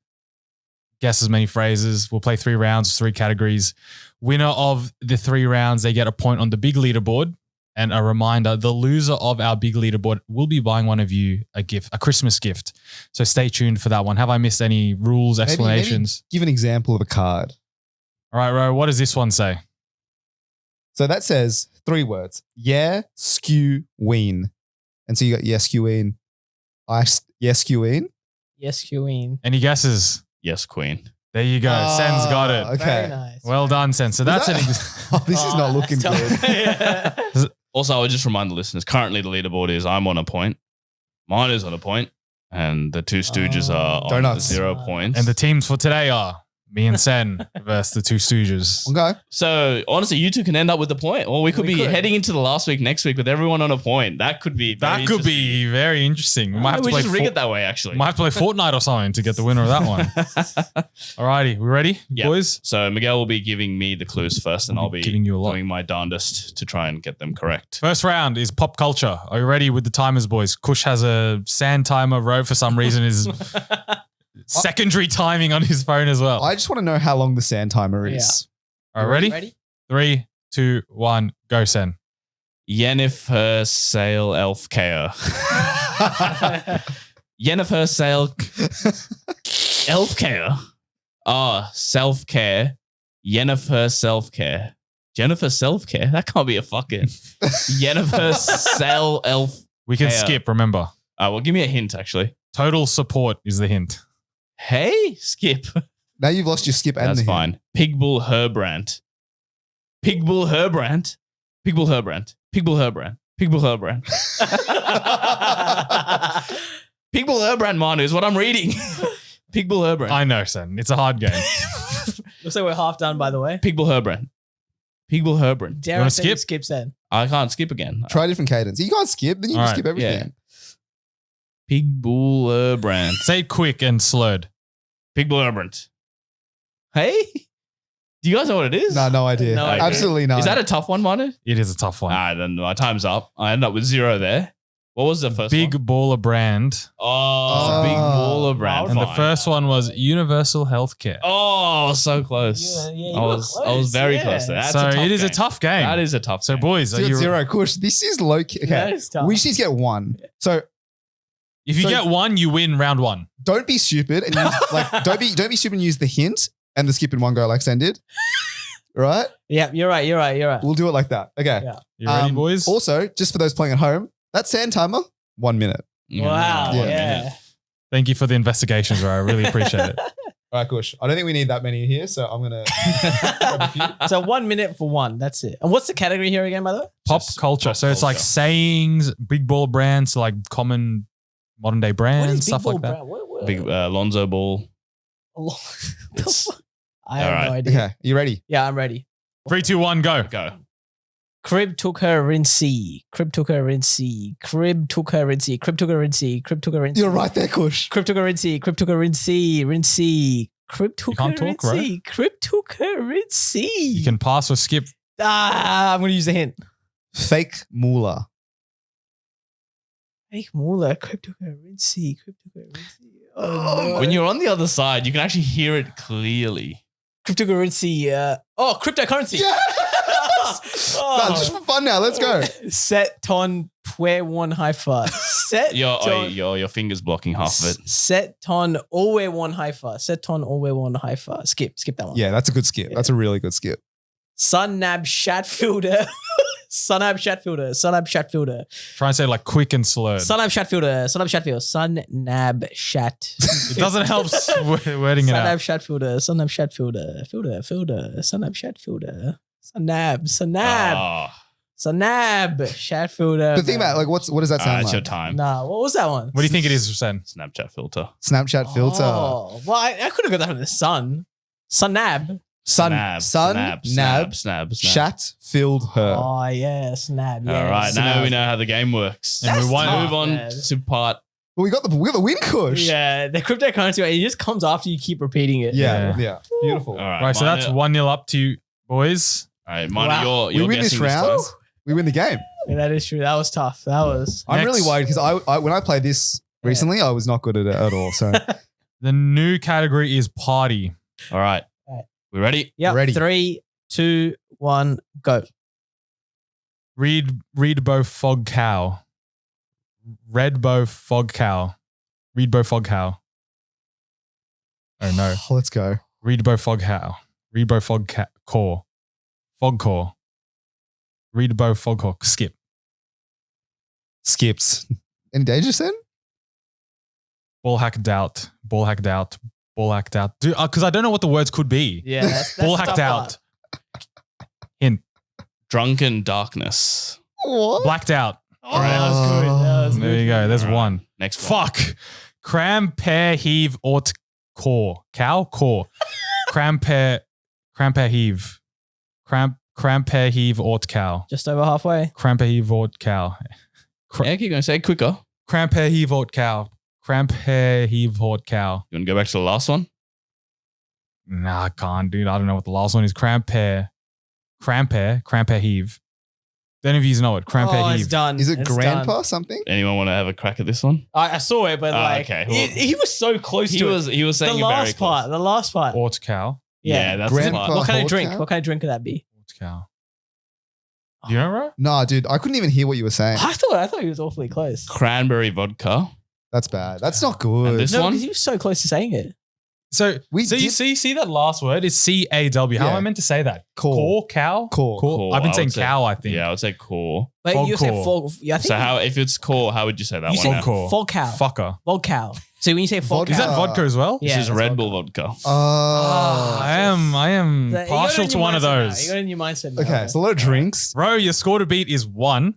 D: guess as many phrases. We'll play 3 rounds, 3 categories. Winner of the 3 rounds, they get a point on the big leaderboard. And a reminder, the loser of our big leaderboard will be buying one of you a gift, a Christmas gift. So stay tuned for that one. Have I missed any rules, explanations?
B: Maybe give an example of a card.
D: All right, Ro, what does this one say?
B: So that says 3 words. Yeah, skew, ween. And so you got yes, queen. Yes, queen.
C: Yes, queen.
D: Any guesses?
A: Yes, Queen.
D: There you go. Sen's got it.
B: Okay.
C: Very nice.
D: Well done, Sen. So that's
B: This is not looking good.
A: Also, I would just remind the listeners, currently the leaderboard is I'm on a point, mine is on a point, and the 2 Stooges are on
B: Donuts.
A: 0 points.
D: And the teams for today are me and Sen versus the 2 Stooges.
B: Okay.
A: So honestly, you two can end up with the point, or we could be heading into the last week next week with everyone on a point. That could be
D: very interesting. We might have to play
A: just rig it that way. Actually,
D: might have to play Fortnite or something to get the winner of that one. Alrighty, we ready, boys?
A: So Miguel will be giving me the clues first, and I'll be
D: giving you a lot.
A: doing my darndest to try and get them correct.
D: First round is pop culture. Are you ready with the timers, boys? Kush has a sand timer. Ro, for some reason, is secondary timing on his phone as well.
B: I just want to know how long the sand timer is.
D: All right, ready? 3, 2, 1, go, Sen.
A: Yennefer Sale Elf Care. Yennefer Sale Elf Care. Self care. Yennefer Self Care. Jennifer Self Care? That can't be a fucking Yennefer Sale Elf.
D: We can
A: Care.
D: skip, remember.
A: Well, give me a hint, actually.
D: Total support is the hint.
A: Hey, skip.
B: Now you've lost your skip and
A: That's
B: the
A: fine. Pigbull Herbrand. Pigbull Herbrand. Pigbull Herbrand. Pigbull Herbrand. Pigbull Herbrand. Pigbull Herbrand, Manu, is what I'm reading. Pigbull Herbrand.
D: I know, Sen. It's a hard game.
C: Looks like we're half done, by the way.
A: Pigbull Herbrand. Pigbull Herbrand.
C: Dare I
D: wanna
C: say
D: skip?
C: you skip Sen?
A: I can't skip again.
B: Try a different cadence. You can't skip, then you
D: All
B: can
D: right,
B: skip everything.
A: Pigbull Herbrand.
D: Say it quick and slurred.
A: Pigbull Herbrand. Hey? Do you guys know what it is?
B: No idea.
C: No idea.
B: Absolutely not.
A: Is that a tough one, Manu?
D: It is a tough one.
A: Then my time's up. I ended up with 0 there. What was the first
D: Big
A: one?
D: baller brand.
A: Oh, Big Baller Brand.
D: And the
A: Fine.
D: first one was Universal Healthcare.
A: Oh, so close.
C: You
A: I
C: were
A: was very
C: yeah.
A: close there. That's
D: So
A: a tough
D: it is a
A: game.
D: tough game.
A: That is a tough
D: So
A: game.
D: boys, are
B: Zero,
D: you,
B: zero, Kush. This is low key.
C: That
B: Okay.
C: is tough.
B: We just need to get 1. So
D: if you
B: So-
D: get 1, you win round 1.
B: don't be stupid and use, don't be stupid and use the hint and the skip in one go like Sen did. Right?
C: Yeah, you're right.
B: We'll do it like that. Okay.
C: Yeah.
D: You ready, boys?
B: Also, just for those playing at home, that sand timer, 1 minute.
C: Wow.
B: Yeah.
C: Yeah.
D: Thank you for the investigations, Ro. I really appreciate it.
B: All right, Kush. I don't think we need that many here, so I'm going to.
C: So 1 minute for one. That's it. And what's the category here again, by the way?
D: Pop
A: Just
D: culture.
A: pop
D: So it's like
A: culture.
D: sayings, big ball brands, so like common modern day
C: What
D: brands,
C: is Big
D: stuff
C: Ball
D: like that.
C: Brand? What?
A: Big Lonzo Ball.
C: The fuck? I have
A: Alright.
C: no idea.
B: Okay. You ready?
C: Yeah, I'm ready.
D: 3, 2, 1, go.
A: Go.
C: Crib took her rinsey. Crib took her rinsey. Crib took her rinsey. Crib took her rinsey. Crib took her rinsey.
B: You're right there, Kush.
C: Crib took her rinsey. Crib took her rinsey. Rinsey. Crib took her
D: can't talk, right?
C: rinsey. Crib took her rinsey.
D: You can pass or skip.
C: I'm going to use the hint.
B: Fake moolah.
C: Fake Moolah, cryptocurrency. Oh, no.
A: When you're on the other side, you can actually hear it clearly.
C: Cryptocurrency. Cryptocurrency.
B: Yes! No, just for fun now. Let's go.
C: Set ton pue one haifa. Set
A: Your fingers blocking half of it.
C: Set ton alwe one haifa. Set ton alwe one haifa. Skip that one.
B: Yeah, that's a good skip. That's a really good skip.
C: Sunnab Shatfielder. Sunnab Shatfielder.
D: Try and say like quick and slurred.
C: Sunnab Shatfielder. Sunnab Shat.
D: It doesn't help wording it
C: Sunnab
D: out.
C: Shatfielder. Sunnab Shatfielder. Fielder. Sunnab Shatfielder. Sunnab Shatfielder.
B: But think about it, what does that sound
A: It's
B: like?
A: your time.
C: Nah, what was that one?
D: What do you think it is, Sen?
A: Snapchat filter.
B: Snapchat filter.
C: Oh, well, I could have got that from the sun. Sunnab.
A: Snab.
B: Shat filled her.
C: Oh, yeah, Snab. Yeah.
A: All right, now
B: Snap.
A: we know how the game works.
D: And we want to
A: Move on
C: Yeah.
A: to part.
B: Well, we got the win kush.
C: Yeah, the cryptocurrency, it just comes after you keep repeating it.
B: Yeah. Beautiful.
A: All right,
D: Right, so that's 1-0 up to you, boys.
A: All right, mine.
C: Wow.
A: You're
B: We win this
A: guessing
B: round.
A: time.
B: We win the game.
C: Yeah, that is true. That was tough. That was.
B: I'm
D: Next.
B: really worried because I when I played this recently, I was not good at it at all. So
D: The new category is party.
A: All right.
C: All right.
A: We ready?
C: Yeah.
B: Ready.
C: 3, 2, 1, go.
D: Read bow fog cow. Red bow fog cow. Read bow fog cow. Oh no.
B: let's go.
D: Read bow fog cow. Read bow fog core. Fog core. Read bow fog core. Skip.
B: Skips. Any danger, Sen?
D: Ball hacked out. Ball hacked out. Ball hacked out. Because I don't know what the words could be.
C: Yeah. That's
D: Ball
C: the
D: hacked
C: tough
D: out.
C: part.
D: Hint.
A: Drunken darkness.
B: What?
D: Blacked out.
C: Oh, that was good. That was
D: There
C: good.
D: you go. There's
A: All right.
D: one.
A: Next one.
D: Fuck. Cram pair heave ort core. Cow core. Cram pair heave. Cram pair heave ort cow.
C: Just over halfway.
D: Cram pair heave ort cow.
A: Yeah, keep going. Say it quicker.
D: Cram pair heave ort cow. Cram pair heave ort cow.
A: You want to go back to the last one?
D: Nah, I can't, dude. I don't know what the last one is. Cram pair heave. Don't any of you know it. Cram pair
C: Oh, it's
D: heave.
C: done.
B: Is it
C: It's
B: grandpa
C: done.
B: something?
A: Anyone want to have a crack at this one?
C: I saw it, but
A: okay, well-
C: he was so close
A: He
C: to
A: was
C: it.
A: saying
C: The
A: it very
C: last
A: close.
C: part. The last part.
D: Ort cow.
A: Yeah, that's the
B: Grandpa.
A: part.
C: What kind of
B: Hort
C: drink?
B: cow?
C: What kind of drink could that be?
D: Ort cow. Do you know, bro?
B: Nah, dude. I couldn't even hear what you were saying.
C: I thought he was awfully close.
A: Cranberry vodka.
B: That's bad. That's not good.
A: And this
C: No,
A: one?
C: because he was so close to saying it.
D: So
B: We
D: you
B: did-
D: see that last word is CAW. How am
B: Yeah.
D: I meant to say that?
B: Core.
D: Core, cow?
B: Core.
A: Core,
D: I've been
A: I
D: saying
A: would say.
D: cow, I think.
A: Yeah, I would say core.
C: But
D: Fog
C: you said
D: core.
C: fog. Yeah, I think
A: So how if it's core, how would you say that
C: you
A: one?
C: said
A: now?
D: core.
C: fog cow.
D: Fucker.
C: Fog cow. So when you say fog
B: Vodka.
D: Is
C: cow,
D: that vodka as well?
C: Yeah,
A: This is
C: that's
A: Red Bull vodka.
D: I am
C: So you got
D: partial
C: it in
D: to
C: your
D: one of
C: mindset now.
D: those.
C: You got it in your mindset now.
B: Okay, so a lot of drinks.
D: Bro, your score to beat is 1.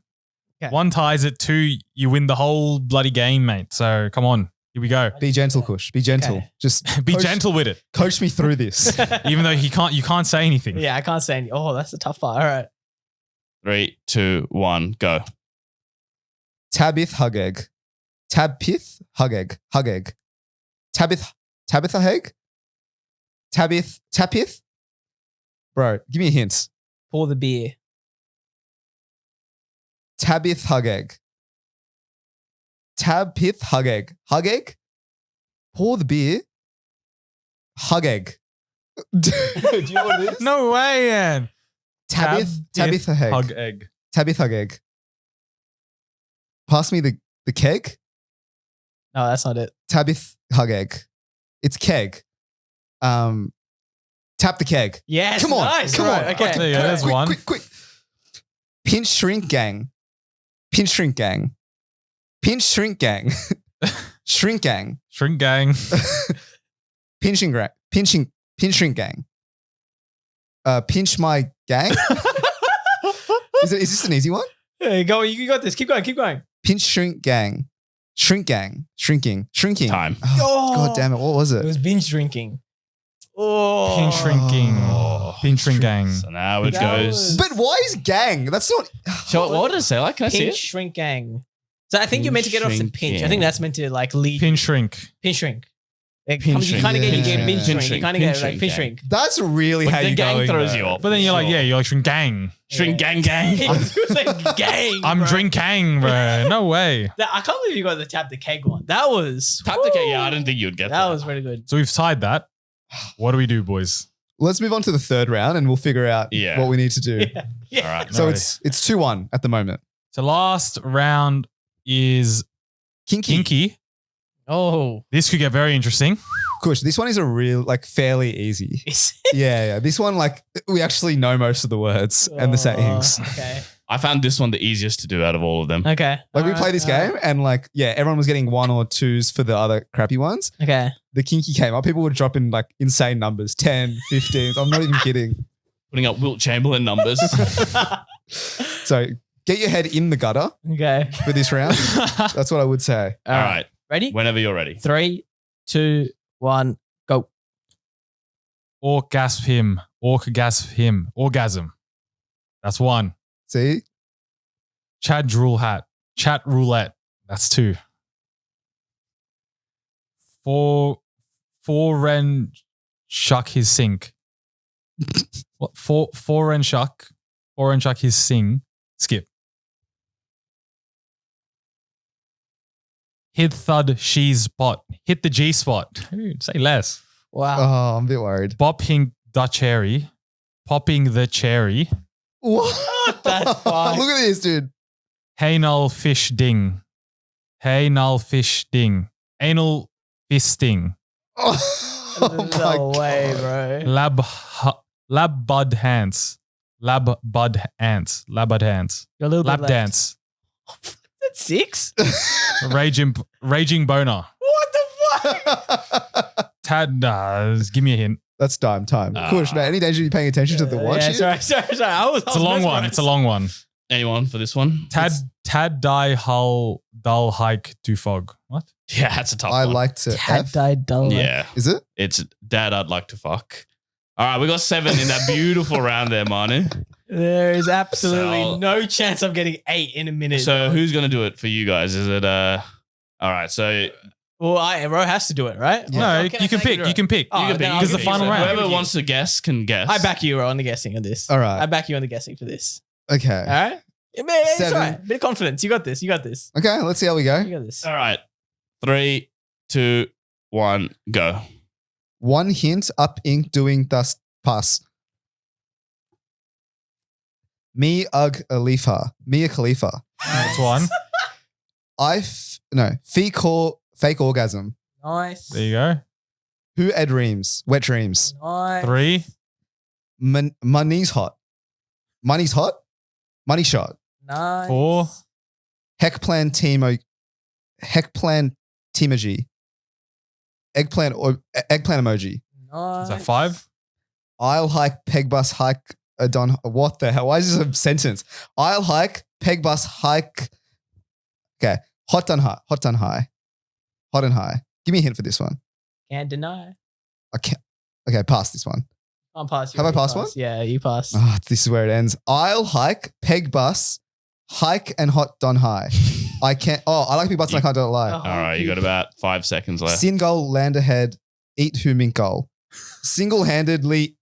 C: Okay.
D: 1 ties it, 2, you win the whole bloody game, mate. So come on. Here we go.
B: Be gentle, Kush. Be gentle.
C: Okay.
B: Just
D: Be
B: coach-
D: gentle with it.
B: Coach me through this.
D: Even though you can't say anything.
C: Yeah, I can't say any. Oh, that's the tough part. All right.
A: 3, 2, 1, go.
B: Tabith Hugegg. Tabith Hugegg. Hugegg. Tabitha Hegg? Tapith? Bro, give me a hint.
C: Pour the beer.
B: Tabith Hugegg. Tabith Hugegg. Hugegg? Pour the beer. Hugegg. Do you know what it is?
D: No way, man.
B: Tabitha Hegg.
D: Hug egg.
B: Tabitha Hugegg. Pass me the keg.
C: No, that's not it.
B: Tabith Hugegg. It's keg. Tap the keg.
C: Yes.
B: Come on.
C: Nice.
B: Come
C: Right,
B: on.
C: Okay.
D: There you go, there's one.
B: Quick. Pinch shrink gang. Pinch shrink gang. Pinch shrink gang. Shrink gang.
D: Shrink gang.
B: Pinch shrink gang. Pinch my gang. Is this an easy one?
C: Hey, go. You got this. Keep going.
B: Pinch shrink gang. Shrink gang. Shrinking.
A: Time.
B: Oh, God damn it. What was
C: It
B: it?
C: was binge drinking. Oh.
D: Pin shrinking. Pin shrink gang.
A: So now it
C: That
A: goes.
C: was-
B: But why is gang? That's not.
A: So what does it say? Like, can I see
C: Pinch
A: it?
C: shrink gang. So I think you're meant to get off the pinch. I
A: Shrinking.
C: think that's meant to like lead
D: Pin shrink.
C: pinch shrink. It
A: Pin
C: comes, you
A: shrink.
C: kind of get, you get
B: Yeah.
C: pin
A: Pin
C: shrink. You
A: shrink,
C: kind of
A: pin
C: get like
A: shrink,
C: pin
A: gang.
C: shrink.
B: That's really
A: But
B: how
A: the
B: you
A: gang
B: going.
A: throws
B: though.
A: you off.
D: But then you're like,
A: Sure.
D: yeah, you're like shrink gang.
A: Shrink gang gang.
C: It was like gang.
D: I'm
C: bro.
D: drinking, bro. No way.
C: I can't believe you got the tap the keg one. That was
A: Tap the K. Yeah, I didn't think you'd get that.
C: that was really good.
D: So we've tied that. What do we do, boys?
B: Let's move on to the third round and we'll figure out
A: Yeah.
B: what we need to do.
C: Yeah.
A: All right.
B: So
D: No.
B: it's 2-1 at the moment.
D: So last round is Kinky.
C: Oh,
D: This could get very interesting.
B: Kush, this one is a real, like, fairly easy.
C: is
B: Yeah. This one, like, we actually know most of the words and the sayings.
C: Okay.
A: I found this one the easiest to do out of all of them.
C: Okay.
B: Like, we
C: Alright,
B: played this game and, like, yeah, everyone was getting 1 or 2s for the other crappy ones.
C: Okay.
B: The Kinky came up. People were dropping, like, insane numbers 10, 15s. I'm not even kidding.
A: Putting up Wilt Chamberlain numbers.
B: So get your head in the gutter
C: Okay.
B: for this round. That's what I would say.
A: All right.
C: Ready?
A: Whenever you're ready.
C: 3, 2, 1, go.
D: Orgasm him. Orgasm him. Orgasm. That's 1.
B: See?
D: Chad drool hat. Chat roulette. That's 2. Foreign shuck his sink. What? Foreign shuck his sing. Skip. Hit thud she's spot. Hit the G spot. Dude, say less.
C: Wow.
B: Oh, I'm a bit worried.
D: Bopping the cherry. Popping the cherry.
B: What?
C: That's fine.
B: Look at this, dude.
D: Hey null fish ding. Hey null fish ding. Anal fisting.
B: Oh my
C: no way, bro.
D: Lab bud hands. Lab bud ants. Lab bud hands.
C: You're a little bit
D: Lap
C: left.
D: dance.
C: That's 6?
D: Raging boner.
C: What the fuck?
D: Tad, give me a hint.
B: That's time. Kush, man, any danger you paying attention to the watch?
C: Yeah,
B: here?
C: sorry.
D: It's a long one. It's a long one.
A: Anyone for this one?
D: Tad die hull dull hike to fog. What?
A: Yeah, that's a tough
B: I
A: one.
B: like to
C: Tad
B: F.
C: died dull.
A: Yeah.
B: Is it?
A: It's Dad, I'd like to fuck. All right, we got 7 in that beautiful round there, Manu.
C: There is absolutely
A: So-
C: no chance I'm getting 8 in a minute.
A: So who's going to do it for you guys? Is it all right, so
C: Well, Ro has to do it, right?
B: Yeah.
D: No,
C: Can I
D: you can
C: take
D: pick.
C: it, Ro?
D: You can pick.
C: Oh,
A: you can
C: then
A: pick.
C: I'll
D: Because the
C: give
D: final
C: you-
D: round.
A: Whoever wants to guess can guess.
C: I back you, Ro, on the guessing of this.
B: All right.
C: I back you on the guessing for this.
B: Okay.
C: All right? Yeah, man, it's
B: 7.
C: all right. Bit of confidence. You got this.
B: Okay, let's see how we go.
C: You got this.
A: All right. 3, 2, 1, go.
B: 1 hint, up ink, doing, thus, pass. Me, ugh, Khalifa. Mia Khalifa.
D: That's 1.
B: Fake orgasm.
C: Nice.
D: There you go.
B: Who Ed Reams? Wet dreams.
C: Nice.
D: 3.
B: Money's hot. Money's hot. Money shot.
C: Nice.
D: 4.
B: Heckplan team. Heckplan teamoji. Eggplant emoji.
C: Nice.
D: Is that 5?
B: I'll hike peg bus hike Don. What the hell? Why is this a sentence? I'll hike peg bus hike. Okay. Hot and high. Hot and high. Hot and high. Give me a hint for this one.
C: Can't deny.
B: I can't. Okay, pass this one.
C: I'm pass.
B: Have I passed one?
C: Yeah, you passed.
B: Ah, this is where it ends. I'll hike peg bus hike and hot don high. I can't. Oh, I like big butts and I can't do it lie.
C: Oh.
A: All right, you got about 5 seconds left.
B: Sin goal, land ahead, eat who mink goal. Single-handedly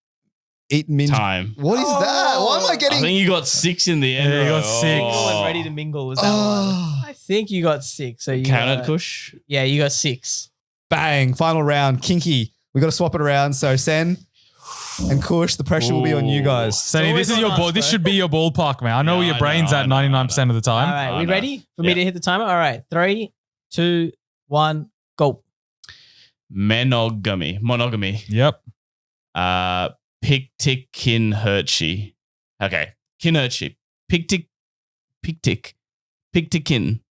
B: eat min.
A: Time.
B: What is that? Why am I
A: I
B: getting?
A: think you got 6 in the end.
D: Yeah, you got
A: bro.
D: 6.
C: Mingle and ready to mingle was that one.
B: Oh,
C: I think you got 6. So you
A: Count
C: got,
A: it, Kush.
C: Yeah, you got 6.
B: bang! Final round, kinky. We got to swap it around. So Sen and Kush, the pressure will be on you guys.
D: Sonny,
C: always
D: this is
C: on
D: your
C: us,
D: ball. This
C: bro.
D: should be your ballpark, man. I know
A: Yeah,
D: where your
A: I
D: brain's
A: know,
D: at
A: I know,
D: 99% of the time.
C: All right,
A: I
C: we
A: know.
C: ready for me
A: Yeah.
C: to hit the timer? All right, 3, 2, 1, go.
A: Monogamy.
D: Yep.
A: Pick tick kin hershey. Okay. Kin hershey. Pick tick. Pick tick. Pick tick kin.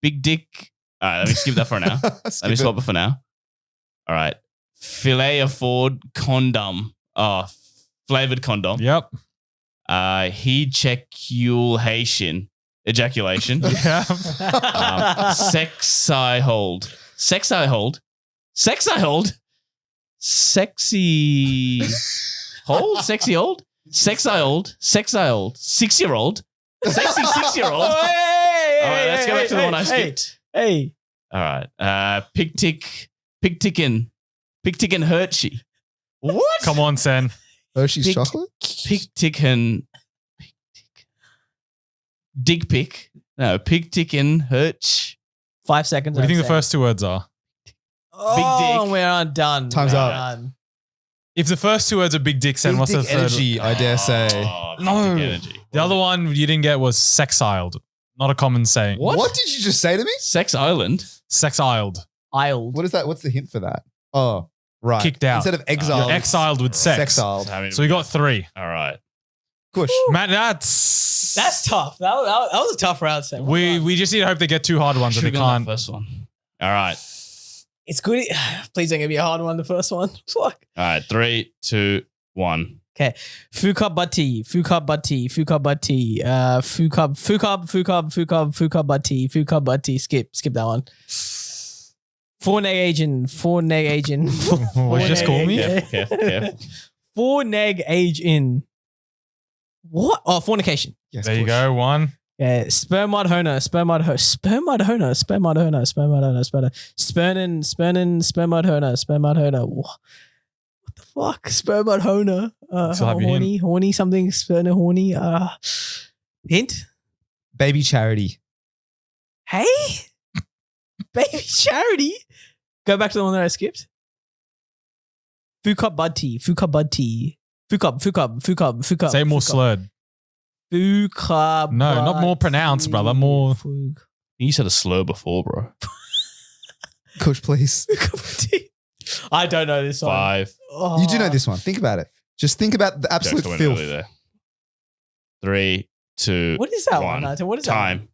A: Big dick. All right, let me skip that for now. Let me swap it for now. All right. Filet afford condom. Oh, flavored condom.
D: Yep.
A: He check you'll Haitian. Ejaculation.
D: Yeah.
A: Sex I hold. Sex I hold. Sex I hold. Sexy hold. Sexy old. Sex I hold. Sex I hold. 6-year-old. Sexy 6-year-old. All right, let's go back to the one I skipped.
C: Hey.
A: All right. Pig tick. Pig tickin. Pig-tick and Hershey. What?
D: Come on, Sen.
B: Hershey's
A: Pick-
B: chocolate?
A: Pig-tick and... Dig pick. No, pig-tick and Hersh.
C: 5 seconds.
D: What do you think
C: I'd
D: the
C: say.
D: first two words are?
C: Oh,
A: dick.
C: we are done.
B: Time's
C: We're
B: up.
C: done.
D: If the first two words are big dick, Sen,
B: Big
D: what's the
B: dick
D: third?
B: energy, I dare say.
A: Oh,
D: No.
A: pig-tick energy.
D: The other one you didn't get was sexiled. Not a common saying.
B: What did you just say to me?
A: Sex Island.
D: Sexiled.
C: Isled.
B: What is that? What's the hint for that? Oh, right.
D: Kicked out.
B: Instead of exiled.
D: You're exiled with sex.
B: Sexiled.
D: So we got 3.
A: All right.
B: Push.
D: Matt, that's
C: tough. That was a tough round set.
D: we just need to hope they get 2 hard ones and they
A: Should've gone
D: can't.
A: that first one. All right.
C: It's good. Please don't give me a hard one. The first one. Fuck.
A: All right. 3, 2, 1.
C: Fuka bati. Fuka bati. Fuka bati. Fuka bati. Skip that one. Four-neg agent.
D: What did you just call me?
A: Careful.
C: Four-neg agent. What? Oh, fornication.
B: Yes,
D: There you
B: push.
D: go. 1.
C: Yeah, spermod honer. Spermod honer. Spermod honer. What the fuck? Spermod honer.
D: Still have your hint.
C: Horny something. Spermod horny. Hint.
B: Baby charity.
C: Hey, baby charity. Go back to the one that I skipped. Fuka bud tea. Fuka.
D: Say more slurred.
C: Fuka.
D: No, not more pronounced, brother. More.
A: You said a slur before, bro.
B: Kush, please.
C: I don't know this one.
A: 5.
C: Oh.
B: You do know this one. Think about it. Just think about the absolute
A: Jokes went
B: filth.
A: early there. 3, 2,
C: What is that
A: 1.
C: one? What is that?
A: Time.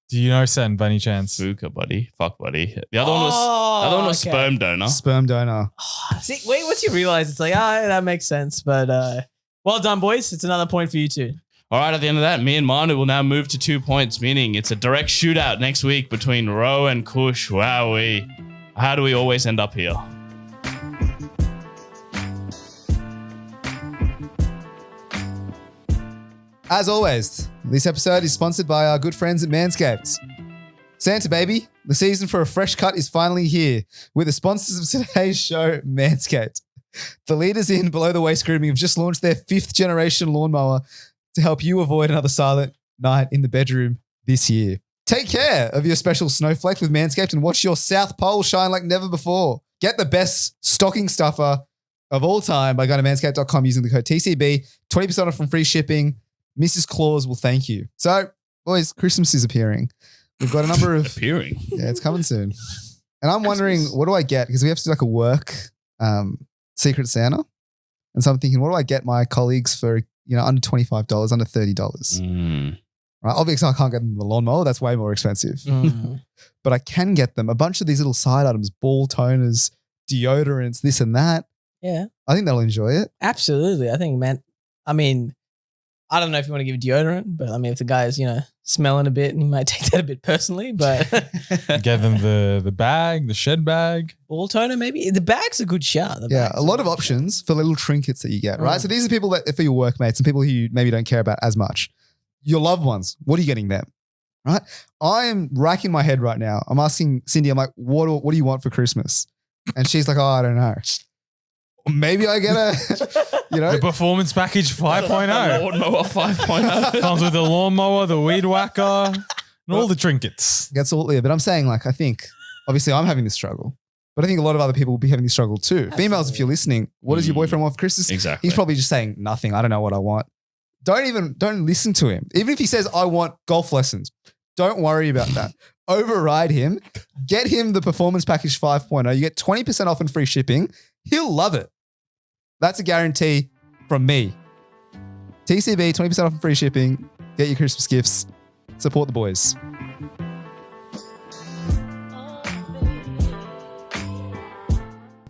D: Do you know Sen by any chance?
A: Fuka, buddy. Fuck, buddy. The other one was
C: okay.
A: sperm donor.
B: Sperm donor.
C: See, wait, once you realize it's like, that makes sense. But well done, boys. It's another point for you two.
A: All right, at the end of that, me and Manu will now move to 2 points, meaning it's a direct shootout next week between Ro and Kush. Wowee. How do we always end up here?
B: As always, this episode is sponsored by our good friends at Manscaped. Santa baby, the season for a fresh cut is finally here with the sponsors of today's show, Manscaped. The leaders in below the waist grooming have just launched their 5th generation lawnmower to help you avoid another silent night in the bedroom this year. Take care of your special snowflake with Manscaped and watch your South Pole shine like never before. Get the best stocking stuffer of all time by going to manscaped.com using the code TCB, 20% off from free shipping. Mrs. Claus will thank you. So, boys, Christmas is appearing. We've got a number of...
A: Appearing.
B: Yeah, it's coming soon. And I'm wondering, what do I get? Because we have to do like a work Secret Santa. And so I'm thinking, what do I get my colleagues for, under $25, under $30? Right? Obviously, I can't get them the lawnmower. That's way more expensive. But I can get them a bunch of these little side items, ball toners, deodorants, this and that.
C: Yeah,
B: I think they'll enjoy it.
C: absolutely. I think, man. I mean, I don't know if you want to give deodorant, but I mean, if the guy's smelling a bit, he might take that a bit personally. But
D: Get them the bag, the shed bag.
C: ball toner, maybe the bag's a good shout. The
B: Yeah,
C: bag's
B: a lot of
C: good
B: options for little trinkets that you get, right?
C: Mm.
B: So these are people that for your workmates and people who you maybe don't care about as much. Your loved ones, what are you getting them? Right? I am racking my head right now. I'm asking Cindy, I'm like, what do you want for Christmas? And she's like, oh, I don't know. Maybe I get a,
D: The performance package 5.0
A: Lawnmower 5.0.
D: comes with the lawnmower, the weed whacker, and all the trinkets.
B: That's all there. But I'm saying, like, I think, obviously, I'm having this struggle, but I think a lot of other people will be having this struggle too. Females, if you're listening, what does your boyfriend want for Christmas?
A: Exactly.
B: He's probably just saying nothing. I don't know what I want. Don't listen to him. Even if he says, I want golf lessons, don't worry about that. Override him. Get him the performance package 5.0. You get 20% off and free shipping. He'll love it. That's a guarantee from me. TCB, 20% off and free shipping. Get your Christmas gifts. Support the boys.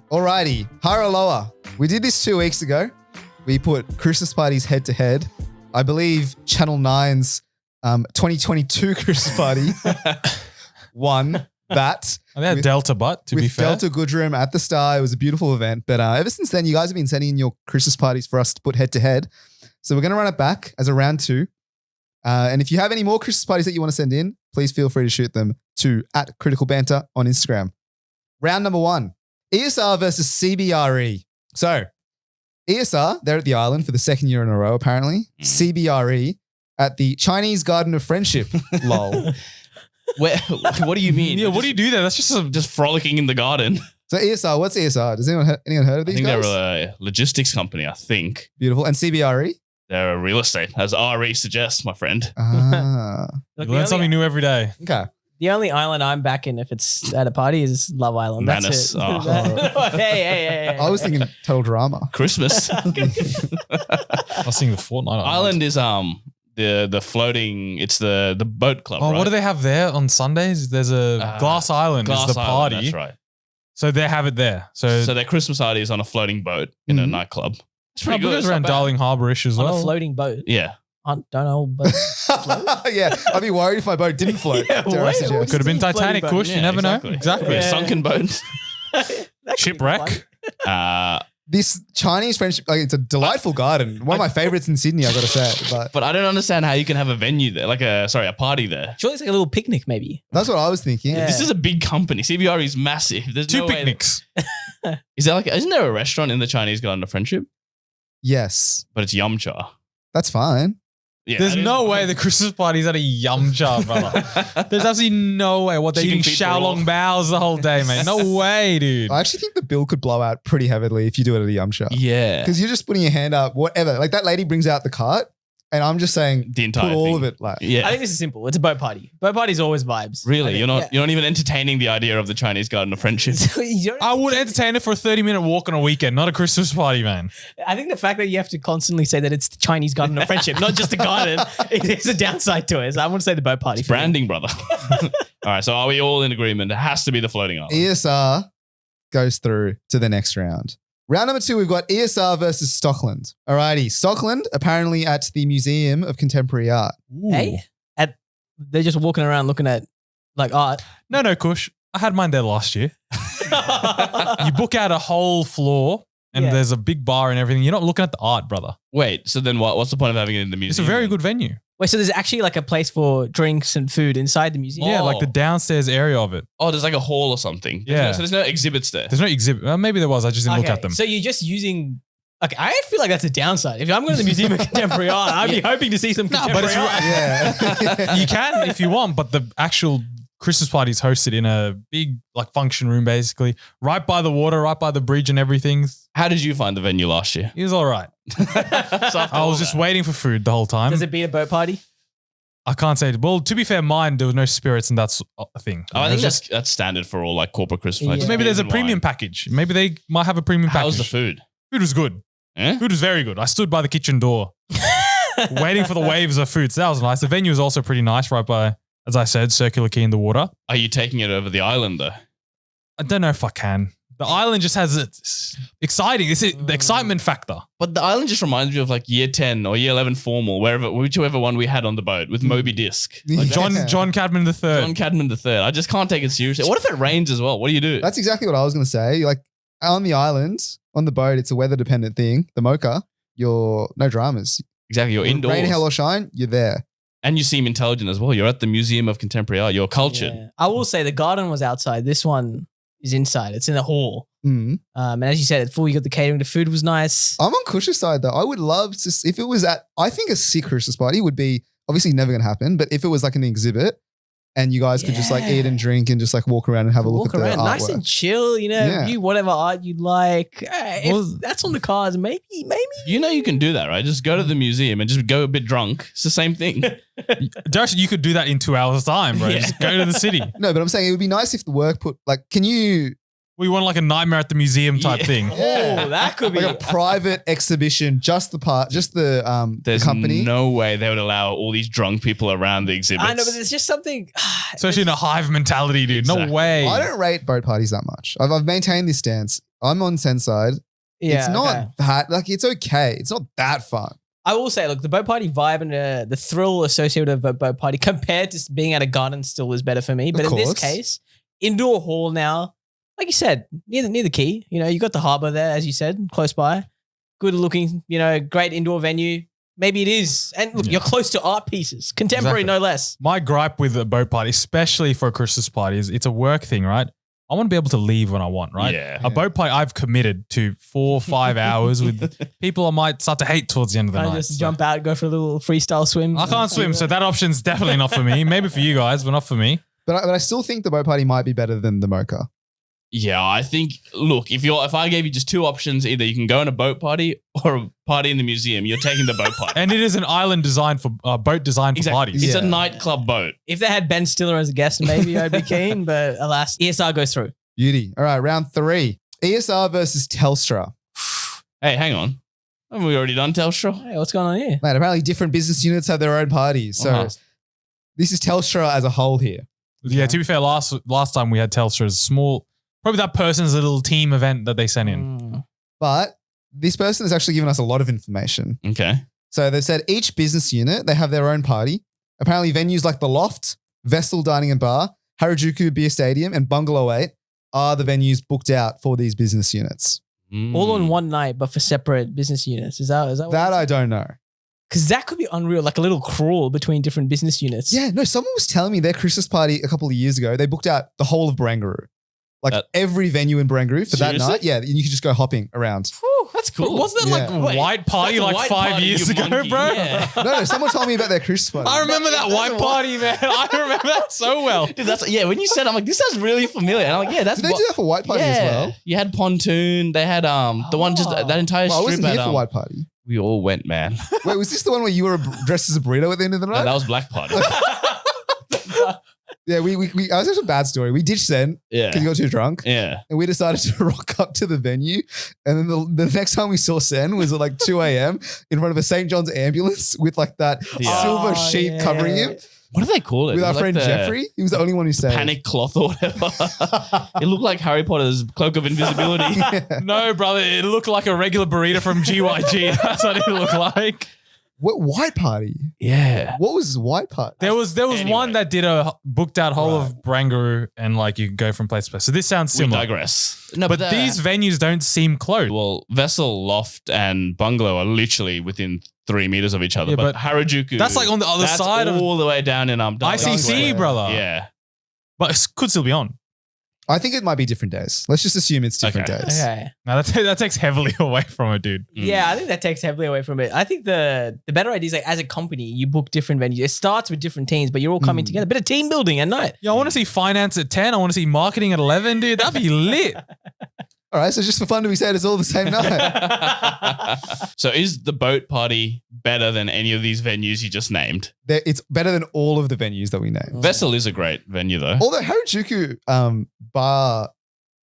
B: Alrighty, Haraloa. We did this 2 weeks ago. We put Christmas parties head to head. I believe Channel 9's 2022 Christmas party won that.
D: And they had Delta Butt, to be
B: With
D: fair.
B: Delta Goodroom at the Star. It was a beautiful event. But ever since then, you guys have been sending in your Christmas parties for us to put head to head. So we're going to run it back as a round 2. And if you have any more Christmas parties that you want to send in, please feel free to shoot them to @CriticalBanter on Instagram. Round number 1. ESR versus CBRE. So, ESR, they're at the island for the second year in a row, apparently. CBRE at the Chinese Garden of Friendship. Lol.
A: What do you mean?
D: Yeah, what do you do there? That's
A: Just frolicking in the garden.
B: So, ESR, what's ESR? Does anyone heard of
A: I
B: these
A: think
B: guys?
A: they're a logistics company, I think.
B: Beautiful. And CBRE?
A: They're a real estate, as RE suggests, my friend.
B: Ah.
C: Look,
D: You learn something new every day.
B: Okay.
C: The only island I'm back in if it's at a party is Love Island. That's
A: Manus.
C: it.
A: Oh.
C: Hey.
B: I was thinking total drama.
A: Christmas.
D: I was thinking the Fortnite
A: Island is the floating. It's the boat club.
D: Oh,
A: right?
D: what do they have there on Sundays? There's a Glass Island.
A: Glass
D: is the
A: Island,
D: party.
A: That's right.
D: So they have it there. So
A: So their Christmas party is on a floating boat in a
B: Mhm.
A: nightclub. It's
D: oh,
A: pretty
D: but
A: good.
D: it's
A: It's not
D: around
A: bad.
D: Darling Harbour-ish as
C: On
D: well.
C: a floating boat.
A: Yeah.
C: Don't know, but
B: Yeah, I'd be worried if my boat didn't float.
C: Yeah,
B: dare I
C: wait,
B: suggest.
D: Could have been
C: Floating
D: Titanic,
C: boat.
D: Kush. You
A: Yeah,
D: never
A: exactly.
D: know. Exactly.
A: A
C: Yeah.
A: sunken boat.
C: that could be
D: Shipwreck.
C: fun.
B: This Chinese friendship, like it's a delightful garden. One of my favorites in Sydney, I've got to say. But
A: But I don't understand how you can have a venue there, a party there.
C: Surely it's like a little picnic, maybe.
B: that's what I was thinking.
C: Yeah.
A: This is a big company. CBRE is massive. There's
D: Two
A: no way-
D: picnics.
A: Isn't there a restaurant in the Chinese Garden of Friendship?
B: Yes,
A: But it's Yum Cha.
B: that's fine.
A: Yeah,
D: There's
A: that is
D: no
A: fine.
D: way the Christmas party's at a Yum Cha, brother. There's absolutely no way. What, they're
A: Chicken
D: eating
A: feet for all.
D: Xiaolong Baos the whole day, mate. No way, dude.
B: I actually think the bill could blow out pretty heavily if you do it at a Yum Cha.
A: Yeah.
B: Because you're just putting your hand up, whatever. Like that lady brings out the cart, and I'm just saying,
A: The entire
B: put all
A: thing.
B: of it. Like,
A: Yeah.
C: I think this is simple. It's a boat party. Boat party's always vibes.
A: Really?
C: I think,
A: You're not even entertaining the idea of the Chinese Garden of Friendship.
C: You don't-
D: I would entertain it for a 30-minute walk on a weekend, not a Christmas party, man.
C: I think the fact that you have to constantly say that it's the Chinese Garden of Friendship, not just a garden, it is a downside to it. So I want to say the boat party.
A: It's
C: for me.
A: branding, brother. All right. So are we all in agreement? It has to be the floating island.
B: ESR goes through to the next round. Round number 2, we've got ESR versus Stockland. Alrighty, Stockland apparently at the Museum of Contemporary Art.
C: Hey, they're just walking around looking at like art.
D: No, Kush. I had mine there last year. You book out a whole floor and
C: Yeah.
D: there's a big bar and everything. You're not looking at the art, brother.
A: Wait. So then what's the point of having it in the museum?
D: It's a very
A: then?
D: good venue.
C: Wait, so there's actually like a place for drinks and food inside the museum?
D: Yeah, like the
A: Oh.
D: downstairs area of it.
A: Oh, there's like a hall or something.
D: Yeah.
A: So there's no exhibits there.
D: There's no exhibit. Well, maybe there was. I just didn't look
C: Okay,
D: at them.
C: So you're just using. Okay, I feel like that's a downside. If I'm going to the Museum of Contemporary Art, I'd be hoping to see some
D: No, but
C: contemporary art.
B: Yeah.
D: You can if you want, but the actual Christmas party is hosted in a big like function room, basically, right by the water, right by the bridge and everything.
A: How did you find the venue last year?
D: It was all right. I was just waiting for food the whole time.
C: Does it beat a boat party?
D: I can't say. Well, to be fair, mine there were no spirits, and that's a thing.
A: I think
D: It was
A: that's standard for all like corporate Christmas parties.
C: Yeah.
D: maybe there's a
A: Beers and
D: premium
A: wine.
D: package. Maybe they might have a premium package.
A: How's the food?
D: Food was good.
A: Eh?
D: Food was very good. I stood by the kitchen door waiting for the waves of food. So that was nice. The venue was also pretty nice, right by, as I said, Circular Quay in the water.
A: Are you taking it over the island though?
D: I don't know if I can. The island just has it's exciting. It's the excitement factor.
A: But the island just reminds me of like year 10 or year 11 formal, whichever one we had on the boat with Moby Disc.
B: Yeah.
D: John Cadman III.
A: John Cadman III. I just can't take it seriously. What if it rains as well? What do you do?
B: That's exactly what I was going to say. Like on the island, on the boat, it's a weather dependent thing. The mocha, you're no dramas.
A: exactly. You're indoors.
B: Rain, hell or shine, you're there.
A: And you seem intelligent as well. You're at the Museum of Contemporary Art. You're cultured.
C: Yeah. I will say the garden was outside. This one is inside. It's in the hall.
B: Mm.
C: And as you said, it's full. You got the catering. The food was nice.
B: I'm on Kush's side though. I would love to, if it was at, I think a sick Christmas party would be obviously never going to happen, but if it was like an exhibit and you guys could just like eat and drink and just like walk around and have a look
C: Walk
B: at the
C: around,
B: artwork.
C: nice and chill. You know,
B: Yeah.
C: view whatever art you'd like. If
D: Well-
C: that's on the cards, maybe.
A: You know you can do that, right? Just go to the museum and just go a bit drunk. It's the same thing.
D: Darcy, you could do that in 2 hours' time, bro.
A: Yeah.
D: Just go to the city.
B: No, but I'm saying it would be nice if the work put like, can you
D: We want like a Nightmare at the Museum type
A: Yeah.
D: thing.
C: Oh, that could be.
B: like a private exhibition, just the
A: There's
B: company?
A: no way they would allow all these drunk people around the exhibits.
C: I know, but there's just something.
D: Especially in a hive mentality, dude. No
A: Exactly.
D: way.
B: I don't rate boat parties that much. I've maintained this stance. I'm on Sen's side.
C: Yeah,
B: It's not
C: okay.
B: that, like, it's okay. It's not that fun.
C: I will say, look, the boat party vibe and the thrill associated with a boat party compared to being at a garden still is better for me. But in this
B: course.
C: case, indoor hall now, like you said, near the quay. You know, you got the harbour there, as you said, close by. Good looking, you know, great indoor venue. Maybe it is. And look,
D: Yeah.
C: you're close to art pieces, contemporary
D: Exactly.
C: no less.
D: My gripe with a boat party, especially for a Christmas party, is it's a work thing, right? I want to be able to leave when I want, right?
A: Yeah.
D: A boat party, I've committed to 4 or 5 hours with people I might start to hate towards the end of the
C: Can I
D: night.
C: just jump out, go for a little freestyle swim?
D: I can't swim, so that option's definitely not for me. Maybe for you guys, but not for me.
B: But I still think the boat party might be better than the mocha.
A: Yeah, I think. Look, if I gave you just 2 options, either you can go on a boat party or a party in the museum. You're taking the boat party.
D: And it is an island designed for boat designed for parties.
A: It's
B: Yeah.
A: a nightclub boat.
C: If they had Ben Stiller as a guest, maybe I'd be keen. But alas, ESR goes through.
B: Beauty. All right, round 3. ESR versus Telstra.
A: Hey, hang on. Haven't we already done Telstra?
C: Hey, what's going on here?
B: Mate, apparently different business units have their own parties. So
A: Uh-huh.
B: this is Telstra as a whole here.
D: Yeah, to be fair, last time we had Telstra as small, probably that person's little team event that they sent in.
B: But this person has actually given us a lot of information.
A: Okay.
B: So they've said each business unit, they have their own party. Apparently venues like The Loft, Vessel Dining and Bar, Harajuku Beer Stadium, and Bungalow 8 are the venues booked out for these business units.
C: All on one night, but for separate business units. Is that what
B: That I don't know.
C: Because that could be unreal, like a little crawl between different business units.
B: Yeah, no, someone was telling me their Christmas party a couple of years ago, they booked out the whole of Barangaroo. Like every venue in Barangaroo for
A: Seriously?
B: that night. Yeah, and you could just go hopping around.
A: Whew, that's cool.
D: Wasn't it like
B: Yeah.
D: a white party
A: That's a
D: like
A: white
D: 5
A: party,
D: years
A: you
D: ago,
A: monkey.
D: bro?
A: Yeah.
B: No, someone told me about their Christmas party.
D: I remember that white party, man. I remember that so well.
A: Dude, when you said, I'm like, this sounds really familiar. And I'm like, yeah, that's
B: Did they do that for White Party as well?
A: You had Pontoon. They had the one just that entire
B: Well, I
A: strip
B: wasn't
A: at
B: here for White Party.
A: We all went, man.
B: Wait, was this the one where you were dressed as a burrito at the end of the
A: No,
B: night?
A: that was Black Party.
B: Yeah, we I was just a bad story. We ditched Zen
A: Yeah.
B: because he got too drunk.
A: Yeah.
B: And we decided to rock up to the venue. And then the next time we saw Sen was at like 2 a.m. in front of a St. John's ambulance with like that
A: Yeah.
B: silver
C: Oh,
B: sheet
C: yeah.
B: covering him
A: What do they call it?
B: with
A: It
B: our
A: was like
B: friend
A: the
B: Jeffrey. He was the only one who saved.
A: Panic cloth or whatever. It looked like Harry Potter's cloak of invisibility.
B: Yeah.
D: No, brother, it looked like a regular burrito from GYG. That's what it looked like.
B: What White Party?
A: Yeah.
B: What was White Party?
D: There was
A: Anyway.
D: one that did a booked out whole
B: Right.
D: of Barangaroo and like you could go from place to place. So this sounds
A: We
D: similar.
A: digress. No,
D: But these venues don't seem close.
A: Well, Vessel, Loft, and Bungalow are literally within 3 meters of each other.
D: Yeah,
A: but
D: but
A: Harajuku,
D: that's like on the other
A: that's
D: side of
A: all the way down in Darling
D: ICC,
A: Square.
D: brother.
A: Yeah.
D: But it could still be on.
B: I think it might be different days. Let's just assume it's different
A: Okay.
B: days.
C: Okay.
D: Now that takes heavily away from it, dude.
C: Yeah, I think that takes heavily away from it. I think the better idea is like as a company, you book different venues. It starts with different teams, but you're all coming together. Bit of team building at night.
D: Yeah, I want to see finance at 10. I want to see marketing at 11, dude. That'd be lit.
B: All right, so just for fun, do we say it's all the same night?
A: So is the boat party better than any of these venues you just named?
B: It's better than all of the venues that we named.
A: Vessel is a great venue though.
B: Although Harajuku bar,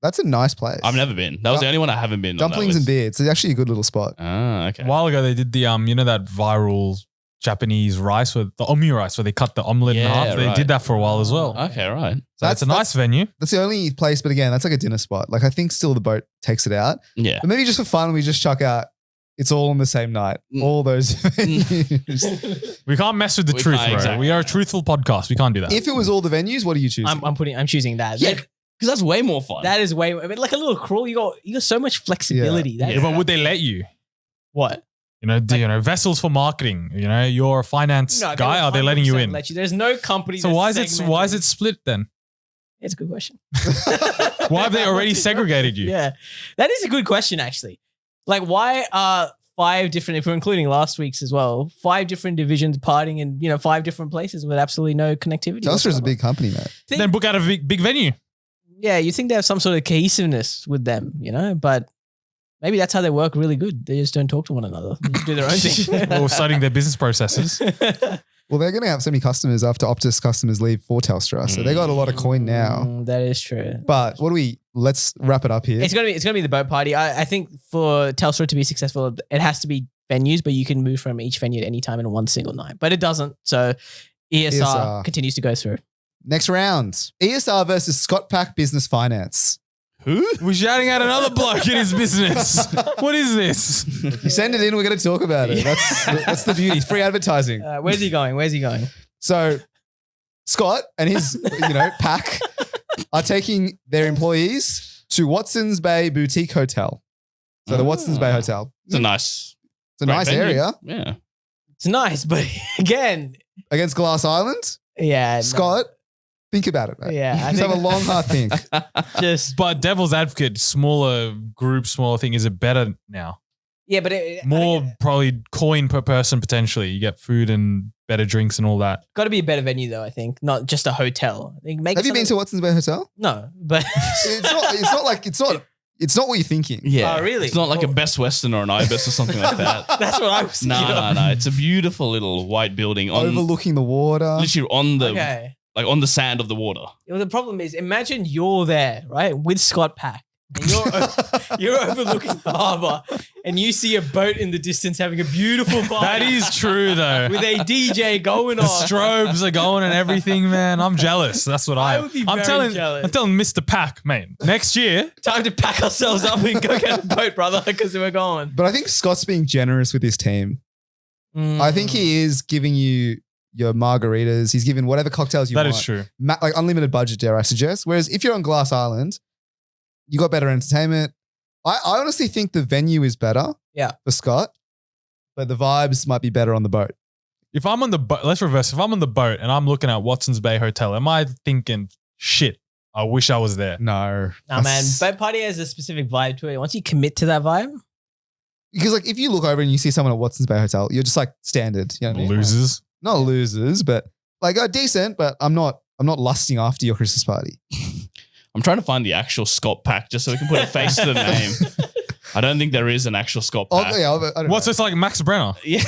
B: that's a nice place.
A: I've never been. That was the only one I haven't been. on that
B: Dumplings and
A: list.
B: beer. It's actually a good little spot.
A: Ah, okay.
D: A while ago, they did the that viral Japanese rice with the omu rice where they cut the omelet in
A: Yeah,
D: half. They
A: right.
D: did that for a while as well.
A: Okay, right.
D: So it's a nice venue.
B: That's the only place, but again, that's like a dinner spot. Like I think still the boat takes it out.
A: Yeah.
B: But maybe just for fun, we just chuck out. It's all on the same night. All those venues.
D: We can't mess with the
A: We
D: truth,
A: can't,
D: bro.
A: exactly.
D: We are a truthful podcast. We can't do that.
B: If it was all the venues, what are you choosing?
C: I'm choosing that.
A: Yeah, because that's way more fun.
C: That is way. I mean, like a little crawl. You got so much flexibility.
A: Yeah.
C: That's-
D: Yeah, but would they let you?
C: What?
D: Vessels for marketing. You're a finance
C: No,
D: guy. Are they letting you in?
C: There's no company.
D: So
C: that's
D: why is
C: segmented.
D: it split then?
C: It's a good question.
D: Why have they already segregated you?
C: Yeah, that is a good question actually. Like, why are 5 different, if we're including last week's as well, 5 different divisions partying in 5 different places with absolutely no connectivity?
B: Telstra is a
C: whatsoever?
B: big company, mate.
D: Then book out a big venue.
C: Yeah, you think they have some sort of cohesiveness with them, but maybe that's how they work really good. They just don't talk to one another. They just do their own thing.
D: Or studying their business processes.
B: Well, they're going to have so many customers after Optus customers leave for Telstra. So they got a lot of coin now.
C: That is true.
B: But let's wrap it up here.
C: It's gonna be the boat party. I think for Telstra to be successful, it has to be venues, but you can move from each venue at any time in one single night. But it doesn't. So ESR continues to go through.
B: Next round. ESR versus Scott Pack Business Finance.
A: Who?
D: We're shouting out another bloke in his business. What is this?
B: You send it in, we're going to talk about it. That's the beauty. Free advertising.
C: Where's he going?
B: So Scott and his pack are taking their employees to Watson's Bay Boutique Hotel. So the Watson's Bay Hotel.
A: It's a nice,
B: It's a nice
A: venue.
B: area.
A: Yeah.
C: It's nice, but again,
B: Against Glass Island.
C: yeah.
B: Scott, Think about it, mate.
C: Yeah, I
B: Just have a
C: think
B: long, hard think.
C: just
D: But devil's advocate, smaller group, smaller thing, is it better now?
C: yeah, but
D: More probably coin per person potentially. You get food and better drinks and all that.
C: got to be a better venue though. I think not just a hotel. I think make
B: Have you been to
C: something-
B: Watson's Bay Hotel?
C: No, but
B: It's not what you're thinking.
A: Yeah.
C: Oh, really?
A: It's not like a Best Western or an Ibis or something like that.
C: that's what I was thinking.
A: No. It's a beautiful little white building on
B: Overlooking the water.
A: literally on the
C: Okay.
A: like on the sand of the water.
C: Well, the problem is, imagine you're there, right, with Scott Pack. And you're overlooking the harbor, and you see a boat in the distance having a beautiful party.
D: That is true though.
C: with a DJ going
D: The
C: on.
D: strobes are going and everything, man. I'm jealous. That's what
C: I would be
D: I'm
C: very
D: telling.
C: jealous.
D: I'm telling Mr. Pack, mate. Next year,
C: Time to pack ourselves up and go get a boat, brother, because we're going.
B: But I think Scott's being generous with his team. I think he is giving you your margaritas. He's giving whatever cocktails you
D: that
B: want.
D: is true.
B: Like unlimited budget, dare I suggest. Whereas if you're on Glass Island, you got better entertainment. I honestly think the venue is better for Scott, but the vibes might be better on the boat.
D: If I'm on the boat, let's reverse. If I'm on the boat and I'm looking at Watson's Bay Hotel, am I thinking, shit, I wish I was there?
B: No.
C: Nah, man, boat party has a specific vibe to it. Once you commit to that vibe,
B: Because like if you look over and you see someone at Watson's Bay Hotel, you're just like standard. You know what I mean?
D: Losers.
B: Not losers, but like decent, but I'm not lusting after your Christmas party.
A: I'm trying to find the actual Scott Pack just so we can put a face to the name. I don't think there is an actual Scott Pack.
B: I don't
D: What's
B: know.
D: this like Max Brenner?
A: Yeah.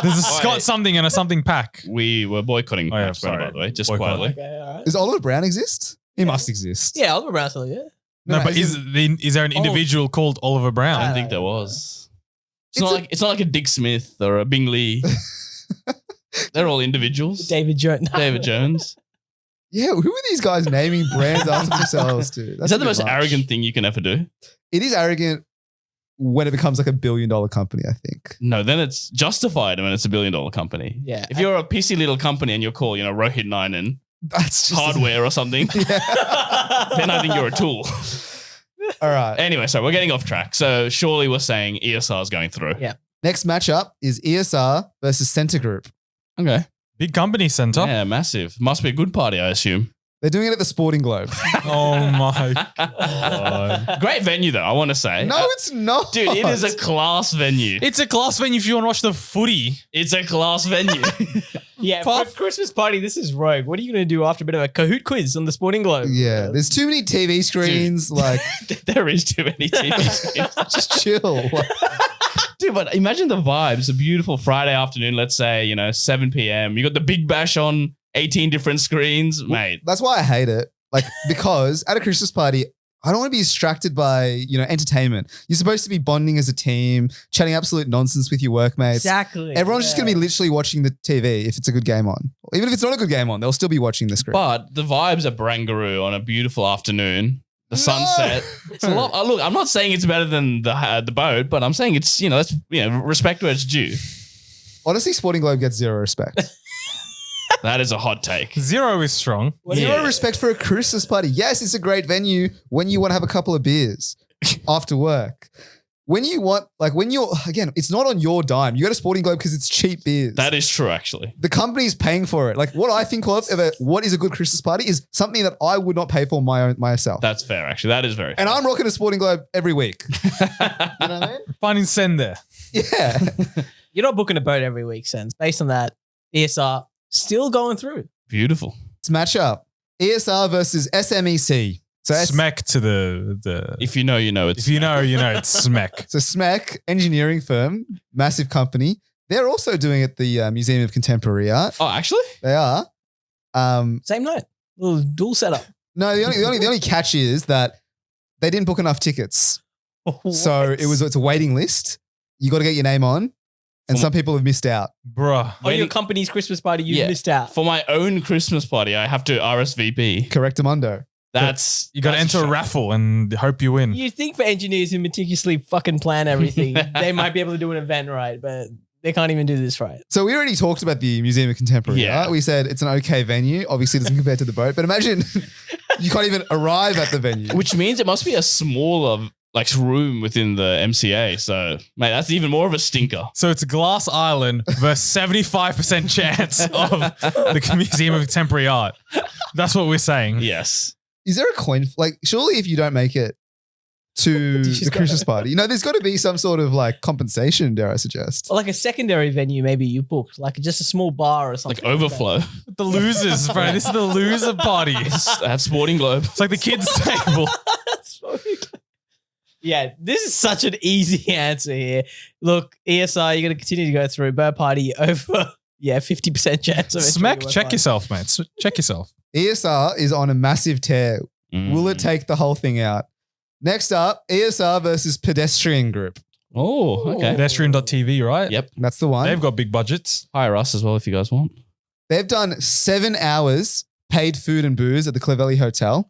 D: There's a Scott something and a something pack.
A: We were boycotting
D: Oh, yeah,
A: Max Brenner,
D: sorry.
A: by the way, just
D: Boycott.
A: quietly.
C: okay, all right.
B: Does Oliver Brown exist? He must exist.
C: Yeah, Oliver Brown's still yeah.
D: No, but is there an
C: Oh.
D: individual called Oliver
A: I
D: Brown?
A: don't think there was.
B: It's
A: It's not like a Dick Smith or a Bing Lee. They're all individuals.
C: David Jones.
A: David Jones.
B: Yeah, who are these guys naming brands after themselves, dude?
A: Is that the most arrogant thing you can ever do?
B: It is arrogant when it becomes like $1 billion company, I think.
A: No, then it's justified when it's $1 billion company.
C: Yeah.
A: If you're a pissy little company and you're called, Rohit Ninen
B: That's just
A: Hardware or something,
B: Yeah.
A: then I think you're a tool.
B: All right.
A: Anyway, so we're getting off track. So surely we're saying ESR is going through.
C: Yeah.
B: Next matchup is ESR versus Center Group.
A: Okay.
D: Big company center.
A: Yeah, massive. Must be a good party, I assume.
B: They're doing it at the Sporting Globe.
D: Oh my god.
A: Great venue, though, I want to say.
B: No, it's not.
A: Dude, it is a class venue.
D: It's a class venue if you want to watch the footy.
A: It's a class venue.
C: Yeah, for a Christmas party, this is rogue. What are you going to do after a bit of a Kahoot quiz on the Sporting Globe?
B: Yeah, there's too many TV screens. Like,
A: There is too many TV screens.
B: just chill. Like,
A: Dude, but imagine the vibes. A beautiful Friday afternoon, let's say, 7 p.m. You got the Big Bash on 18 different screens. Mate,
B: that's why I hate it. Like, because at a Christmas party, I don't want to be distracted by, entertainment. You're supposed to be bonding as a team, chatting absolute nonsense with your workmates.
C: Exactly.
B: Everyone's just going to be literally watching the TV if it's a good game on. Even if it's not a good game on, they'll still be watching the screen.
A: but the vibes at Barangaroo on a beautiful afternoon, the sunset. It's a lot. Look, I'm not saying it's better than the boat, but I'm saying it's, let's, respect where it's due.
B: Honestly, Sporting Globe gets zero respect.
A: That is a hot take.
D: Zero is strong.
B: Zero respect for a Christmas party. Yes, it's a great venue when you want to have a couple of beers after work. When you're, again, it's not on your dime. You go to Sporting Globe because it's cheap beers.
A: That is true, actually.
B: The company's paying for it. Like, what I think of what is a good Christmas party is something that I would not pay for myself.
A: That's fair, actually. That is very fair.
B: And I'm rocking a Sporting Globe every week. You know what I mean?
D: Finding send there.
B: Yeah.
C: You're not booking a boat every week, Sense. Based on that, ESR still going through.
A: Beautiful.
B: Let's match up. ESR versus SMEC. So
D: Smack to the
A: If you know, you know.
D: if you know, it's smack.
B: So SMEC, engineering firm, massive company. They're also doing it at the Museum of Contemporary Art.
A: Oh, actually?
B: They are.
C: Same night. Little dual setup.
B: No, the only catch is that they didn't book enough tickets. So it's a waiting list. You got to get your name on. And some people have missed out.
D: Bruh.
C: On your company's Christmas party, you missed out.
A: For my own Christmas party, I have to RSVP.
B: Correctamundo.
A: That's
D: You got to
A: that's
D: enter a
A: shocking.
D: raffle and hope you win.
C: You think for engineers who meticulously fucking plan everything, they might be able to do an event right, but they can't even do this right.
B: So we already talked about the Museum of Contemporary
A: Yeah.
B: Art. We said it's an okay venue. Obviously, it doesn't compare to the boat. But imagine you can't even arrive at the venue.
A: Which means it must be a smaller room within the MCA. So, mate, that's even more of a stinker.
D: So it's Glass Island versus 75% chance of the Museum of Contemporary Art. That's what we're saying.
A: Yes.
B: Is there a coin? Like, surely if you don't make it to the Christmas party, there's got to be some sort of like compensation, dare I suggest.
C: Or like a secondary venue, maybe you booked, like just a small bar or something.
A: Like overflow.
D: The losers, bro. This is the loser party.
A: At Sporting Globe.
D: It's like the kids' table.
C: Yeah, this is such an easy answer here. Look, ESR, you're going to continue to go through bird party over, 50% chance of
D: Smack,
C: entering
D: check
C: Wi-Fi.
D: yourself, mate. Check yourself.
B: ESR is on a massive tear. Will it take the whole thing out? Next up, ESR versus Pedestrian Group.
A: Oh, okay.
D: Pedestrian.tv, right?
A: Yep.
B: That's the one.
D: They've got big budgets.
A: Hire us as well if you guys want.
B: They've done 7 hours paid food and booze at the Clovelly Hotel.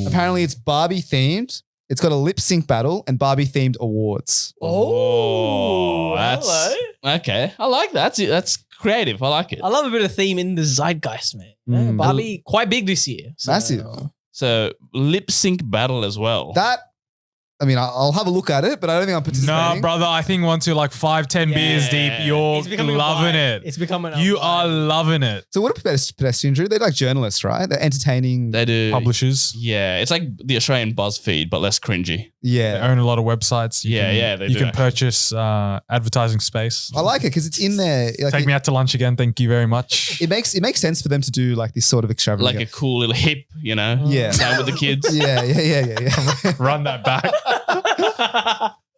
B: Apparently it's Barbie themed. It's got a lip sync battle and Barbie themed awards.
A: Oh, that's
C: hello.
A: okay. I like that. That's creative. I like it.
C: I love a bit of theme in the zeitgeist, man.
B: Mm.
C: Barbie, quite big this year. So-
B: Massive.
A: So lip sync battle as well.
B: That, I'll have a look at it, but I don't think I'm participating.
D: No, brother. I think once you're like 5-10 beers deep, you're
C: It's becoming a
D: loving
C: vibe.
D: it.
C: It's becoming a
D: You
C: vibe.
D: are loving it.
B: So what do pedestrians do? They're like journalists, right? They're entertaining.
A: They do
D: Publishers.
A: Yeah, it's like the Australian BuzzFeed, but less cringy.
D: They
B: Yeah.
D: own a lot of websites. You
A: Yeah,
D: can,
A: yeah, they
D: You
A: do
D: can
A: actually.
D: purchase advertising space.
B: I like it because it's in there. Like,
D: Take me out to lunch again. Thank you very much.
B: it makes sense for them to do like this sort of
A: Like
B: extravagant.
A: a cool little hip,
B: Yeah.
A: down with the kids.
B: Yeah.
D: Run that back.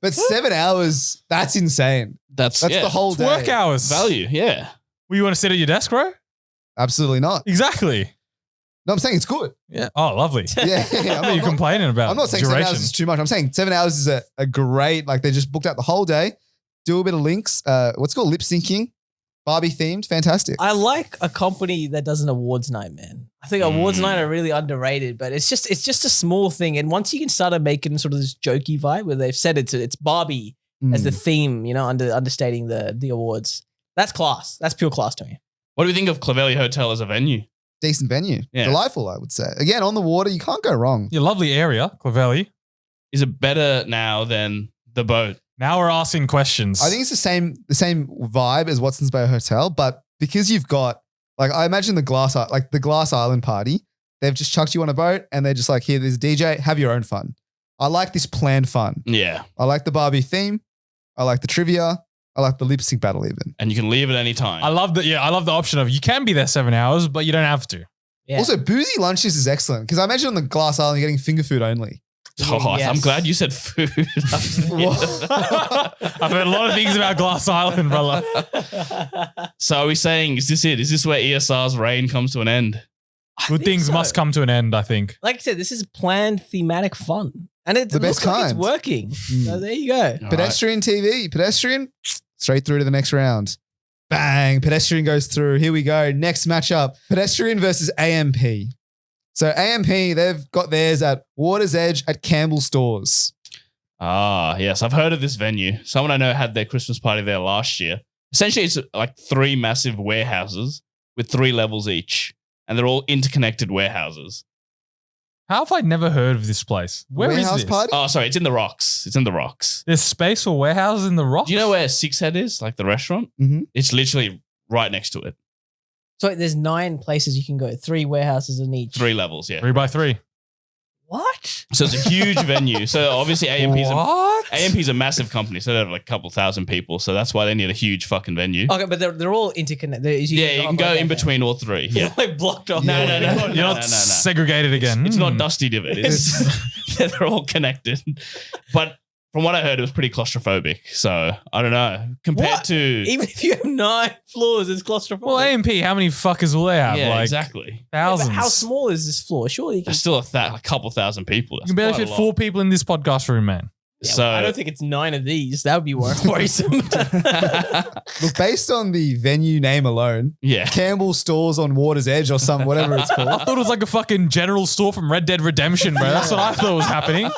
B: But 7 hours, that's insane.
A: That's
B: That's the whole day.
D: Work hours.
A: value. Yeah.
D: Well, you want to sit at your desk, bro?
B: Absolutely not.
D: Exactly.
B: No, I'm saying it's good.
D: Yeah. Oh, lovely.
B: Yeah.
D: What are you complaining about?
B: I'm not saying 7
D: duration.
B: hours is too much. I'm saying 7 hours is a great, like they just booked out the whole day, do a bit of links, what's it called lip syncing, Barbie themed, fantastic.
C: I like a company that does an awards night, man. I think awards night are really underrated, but it's just a small thing. And once you can start making sort of this jokey vibe where they've said it's Barbie as the theme, understating the awards. That's class. That's pure class to me.
A: What do we think of Clovelly Hotel as a venue?
B: Decent venue.
A: Yeah.
B: Delightful, I would say. Again, on the water, you can't go wrong.
D: Your lovely area, Clovelly.
A: Is it better now than the boat?
D: Now we're asking questions.
B: I think it's the same vibe as Watson's Bay Hotel, but because you've got, like, I imagine the Glass Island party, they've just chucked you on a boat and they're just like, here, there's a DJ, have your own fun. I like this planned fun.
A: Yeah.
B: I like the Barbie theme. I like the trivia. I like the lip sync battle even.
A: And you can leave at any time.
D: I love the option of you can be there 7 hours, but you don't have to.
C: Yeah.
B: Also, boozy lunches is excellent because I imagine on the Glass Island you're getting finger food only.
A: Oh,
C: Yes.
A: I'm glad you said food.
D: I've heard a lot of things about Glass Island, brother.
A: So are we saying, is this it? Is this where ESR's reign comes to an end?
D: Good things must come to an end, I think.
C: Like I said, this is planned thematic fun. And it
B: The
C: looks
B: best
C: like
B: kind.
C: it's working. So there you go.
A: All
B: Pedestrian TV. Pedestrian, straight through to the next round. Bang. Pedestrian goes through. Here we go. Next matchup. Pedestrian versus AMP. So AMP, they've got theirs at Water's Edge at Campbell Stores.
A: Ah, yes. I've heard of this venue. Someone I know had their Christmas party there last year. Essentially, it's like 3 massive warehouses with 3 levels each. And they're all interconnected warehouses.
D: How have I never heard of this place? Where is
B: Warehouse
D: this?
B: party?
A: Oh, sorry. It's in the rocks. It's in the rocks.
D: There's space for warehouses in the rocks?
A: Do you know where Six Head is? Like the restaurant?
B: Mhm.
A: It's literally right next to it.
C: So there's 9 places you can go, 3 warehouses in each.
A: 3 levels, yeah.
D: 3x3.
C: What?
A: So it's a huge venue. So obviously AMP's
D: What?
A: AMP's a massive company. So they have like a couple thousand people. So that's why they need a huge fucking venue.
C: Okay, but they're all interconnected.
A: Yeah, you can go in between all 3. Yeah.
C: like blocked off.
A: No.
D: You're not segregated again.
A: It's not Dusty Divot. It's they're all connected. But from what I heard, it was pretty claustrophobic. So I don't know. Compared
C: What?
A: to
C: Even if you have 9 floors, it's claustrophobic.
D: Well, AMP, how many fuckers will they have?
A: yeah,
D: like
A: exactly.
C: Yeah, but
D: thousands.
C: how small is this floor? Surely you can.
A: There's still a couple thousand people.
D: You can barely fit 4 people in this podcast room, man.
C: Yeah,
A: So
C: I don't think it's 9 of these. That would be worrisome.
B: Look, based on the venue name alone,
A: yeah.
B: Campbell Stores on Water's Edge or some whatever it's
D: I
B: called.
D: thought it was like a fucking general store from Red Dead Redemption, bro. That's what I thought was happening.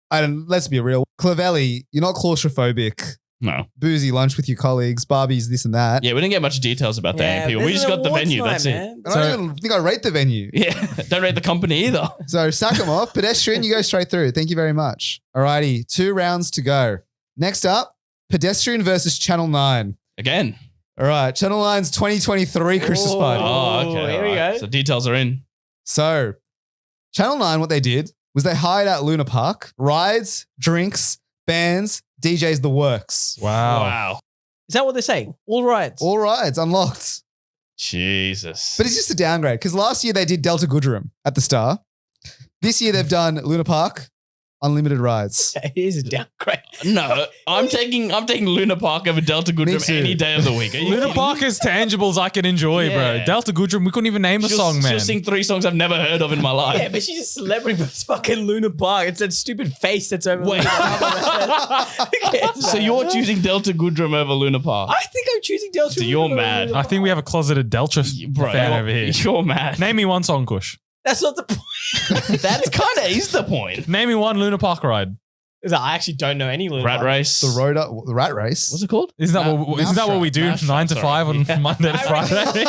B: And let's be real. Clavelli, you're not claustrophobic.
A: No.
B: Boozy lunch with your colleagues, Barbies, this and that.
A: Yeah, we didn't get much details about the AMP. We
C: there's
A: just
C: an
A: got the
C: awards
A: venue.
C: night,
A: That's it.
C: man.
B: And I don't even think I rate the venue.
A: Yeah. Don't rate the company either.
B: So sack them off. Pedestrian, you go straight through. Thank you very much. Alrighty, 2 rounds to go. Next up, Pedestrian versus Channel 9.
A: Again.
B: All right, Channel 9's 2023 Christmas party.
A: Oh, okay.
C: Here we
A: alright.
C: go.
A: So details are in.
B: So, Channel 9, what they did was they hired out Luna Park, rides, drinks, bands, DJs, the works.
D: Wow.
C: Is that what they're saying? All right.
B: All rides unlocked.
A: Jesus.
B: But it's just a downgrade because last year they did Delta Goodrem at the Star. This year they've done Luna Park, unlimited rides.
C: It is a downgrade.
A: No, I'm taking Luna Park over Delta
B: Me
A: Goodrem
B: too.
A: any day of the week. Are you
D: Luna
A: kidding?
D: Park is tangibles I can enjoy, bro.
A: Yeah.
D: Delta Goodrem, we couldn't even name a song, man.
A: She'll sing 3 songs I've never heard of in my life.
C: Yeah, but she's a celebrity, but it's fucking Luna Park. It's that stupid face that's over
A: Wait.
C: Luna Park. Who cares,
A: So
C: man?
A: you're choosing Delta Goodrem over Luna Park?
C: I think I'm choosing Delta.
A: So you're
C: over
A: mad.
C: Luna
D: I think we have a closeted Delta
A: Bro,
D: fan over here.
A: you're mad.
D: Name me one song, Kush.
C: That's not the point.
A: That's kind of is the point.
D: Name me one Luna Park ride.
C: I actually don't know any Luna
A: Rat
C: Park.
A: race.
B: The rat race.
A: What's it called?
D: Isn't that what we do
A: Mousetrap,
D: 9 to 5 on
A: sorry.
D: Monday to
C: I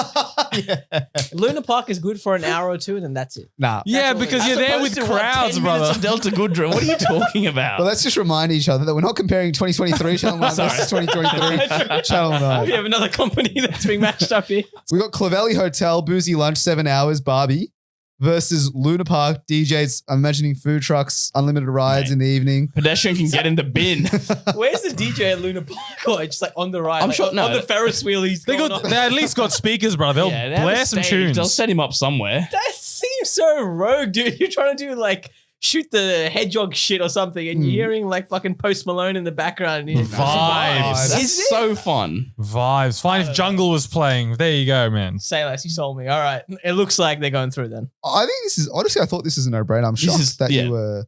D: Friday?
C: Luna Park is good for an hour or two, and then that's it.
B: Nah.
D: Yeah,
C: all
D: because
C: it
D: you're
C: is.
D: there
A: As
D: with
A: opposed to,
D: crowds,
A: 10 minutes
D: brother.
A: of Delta Goodrem. What are you talking about?
B: But let's just remind each other that we're not comparing 2023 Channel 9 versus 2023 Channel 9.
C: We have another company that's being matched up here.
B: We got Clavelli Hotel, boozy lunch, 7 hours, Barbie, versus Luna Park, DJs, I'm imagining food trucks, unlimited rides
A: Mate.
B: in the evening.
A: Pedestrian can get in the bin.
C: Where's the DJ at Luna Park? Or just like on the ride?
A: I'm
C: like
A: sure-
C: on,
A: no.
C: on the Ferris wheel. He's
D: They
C: going
D: got.
C: on.
D: They at least got speakers, bro. They'll
A: Yeah, they have a
D: blare some
A: stage.
D: tunes.
A: They'll set him up somewhere.
C: That seems so rogue, dude. You're trying to do like shoot the hedgehog shit or something, and you're hearing like fucking Post Malone in the background. And you're-
D: Vibes.
A: That's
C: Is it?
A: so fun.
D: Vibes. Fine if Jungle was playing. There you go, man.
C: Say less, you sold me. All right. It looks like they're going through then.
B: I think this is, honestly, I thought this is a no-brainer. I'm shocked
A: is-
B: that
A: yeah.
B: you were,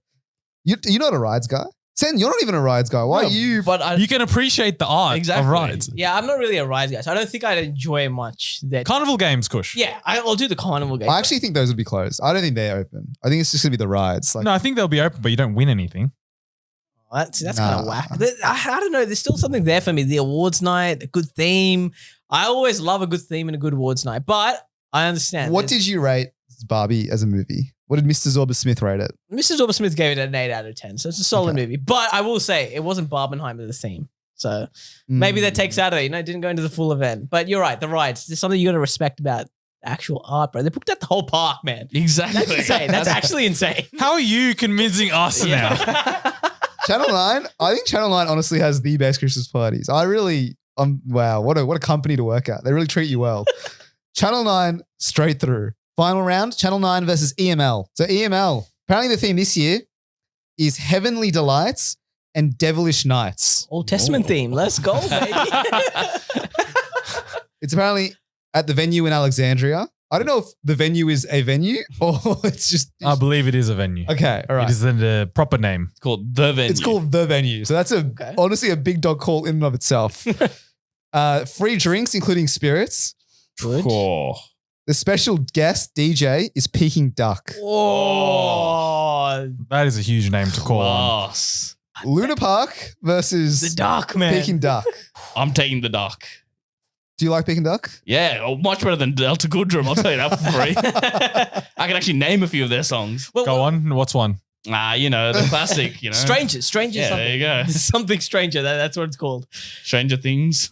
B: you're not a rides guy. Sen, you're not even a rides guy. Why
A: No,
B: are you?
A: But I,
D: You can appreciate the art
A: Exactly.
D: of rides.
C: Yeah, I'm not really a rides guy, so I don't think I'd enjoy much that.
D: Carnival games, Kush.
C: Yeah, I'll do the carnival game.
B: I actually think those would be closed. I don't think they're open. I think it's just going to be the rides. Like,
D: No, I think they'll be open, but you don't win anything.
C: That's kind
B: Nah.
C: of whack. I don't know. There's still something there for me. The awards night, a good theme. I always love a good theme and a good awards night, but I understand.
B: what did you rate Barbie as a movie? What did Mr. Zorba Smith rate it?
C: Mr. Zorba Smith gave it an 8 out of 10, so it's a solid
B: Okay.
C: movie. But I will say it wasn't Barbenheimer the theme, so maybe that takes out of it. It didn't go into the full event. But you're right. The rides. There's something you got to respect about actual art, bro. They booked out the whole park, man.
A: exactly.
C: That's insane. That's actually insane.
D: How are you convincing us now?
B: Channel 9, I think Channel 9 honestly has the best Christmas parties. Wow, what a company to work at. They really treat you well. Channel 9, straight through. Final round, Channel 9 versus EML. So EML, apparently the theme this year is Heavenly Delights and Devilish Nights.
C: Old Testament theme. Let's go, baby.
B: It's apparently at the venue in Alexandria. I don't know if the venue is a venue or it's just...
D: I believe it is a venue.
B: Okay, all right.
D: It is the proper name.
A: It's called The Venue.
B: It's called The Venue. So that's
C: Okay.
B: honestly a big dog call in and of itself. Free drinks, including spirits.
C: Good.
A: Oh.
B: The special guest DJ is Peking Duck.
C: Oh,
D: That is a huge name to call on.
A: Class.
B: Luna Park versus
C: the dark man.
B: Peking Duck.
A: I'm taking the duck.
B: Do you like Peking Duck?
A: Yeah, much better than Delta Goodrem. I'll tell you that for free. I can actually name a few of their songs.
D: Go on. What's one?
A: The classic,
C: Strangers.
A: Yeah,
C: Something.
A: there you go.
C: Something stranger. That's what it's called.
A: Stranger Things.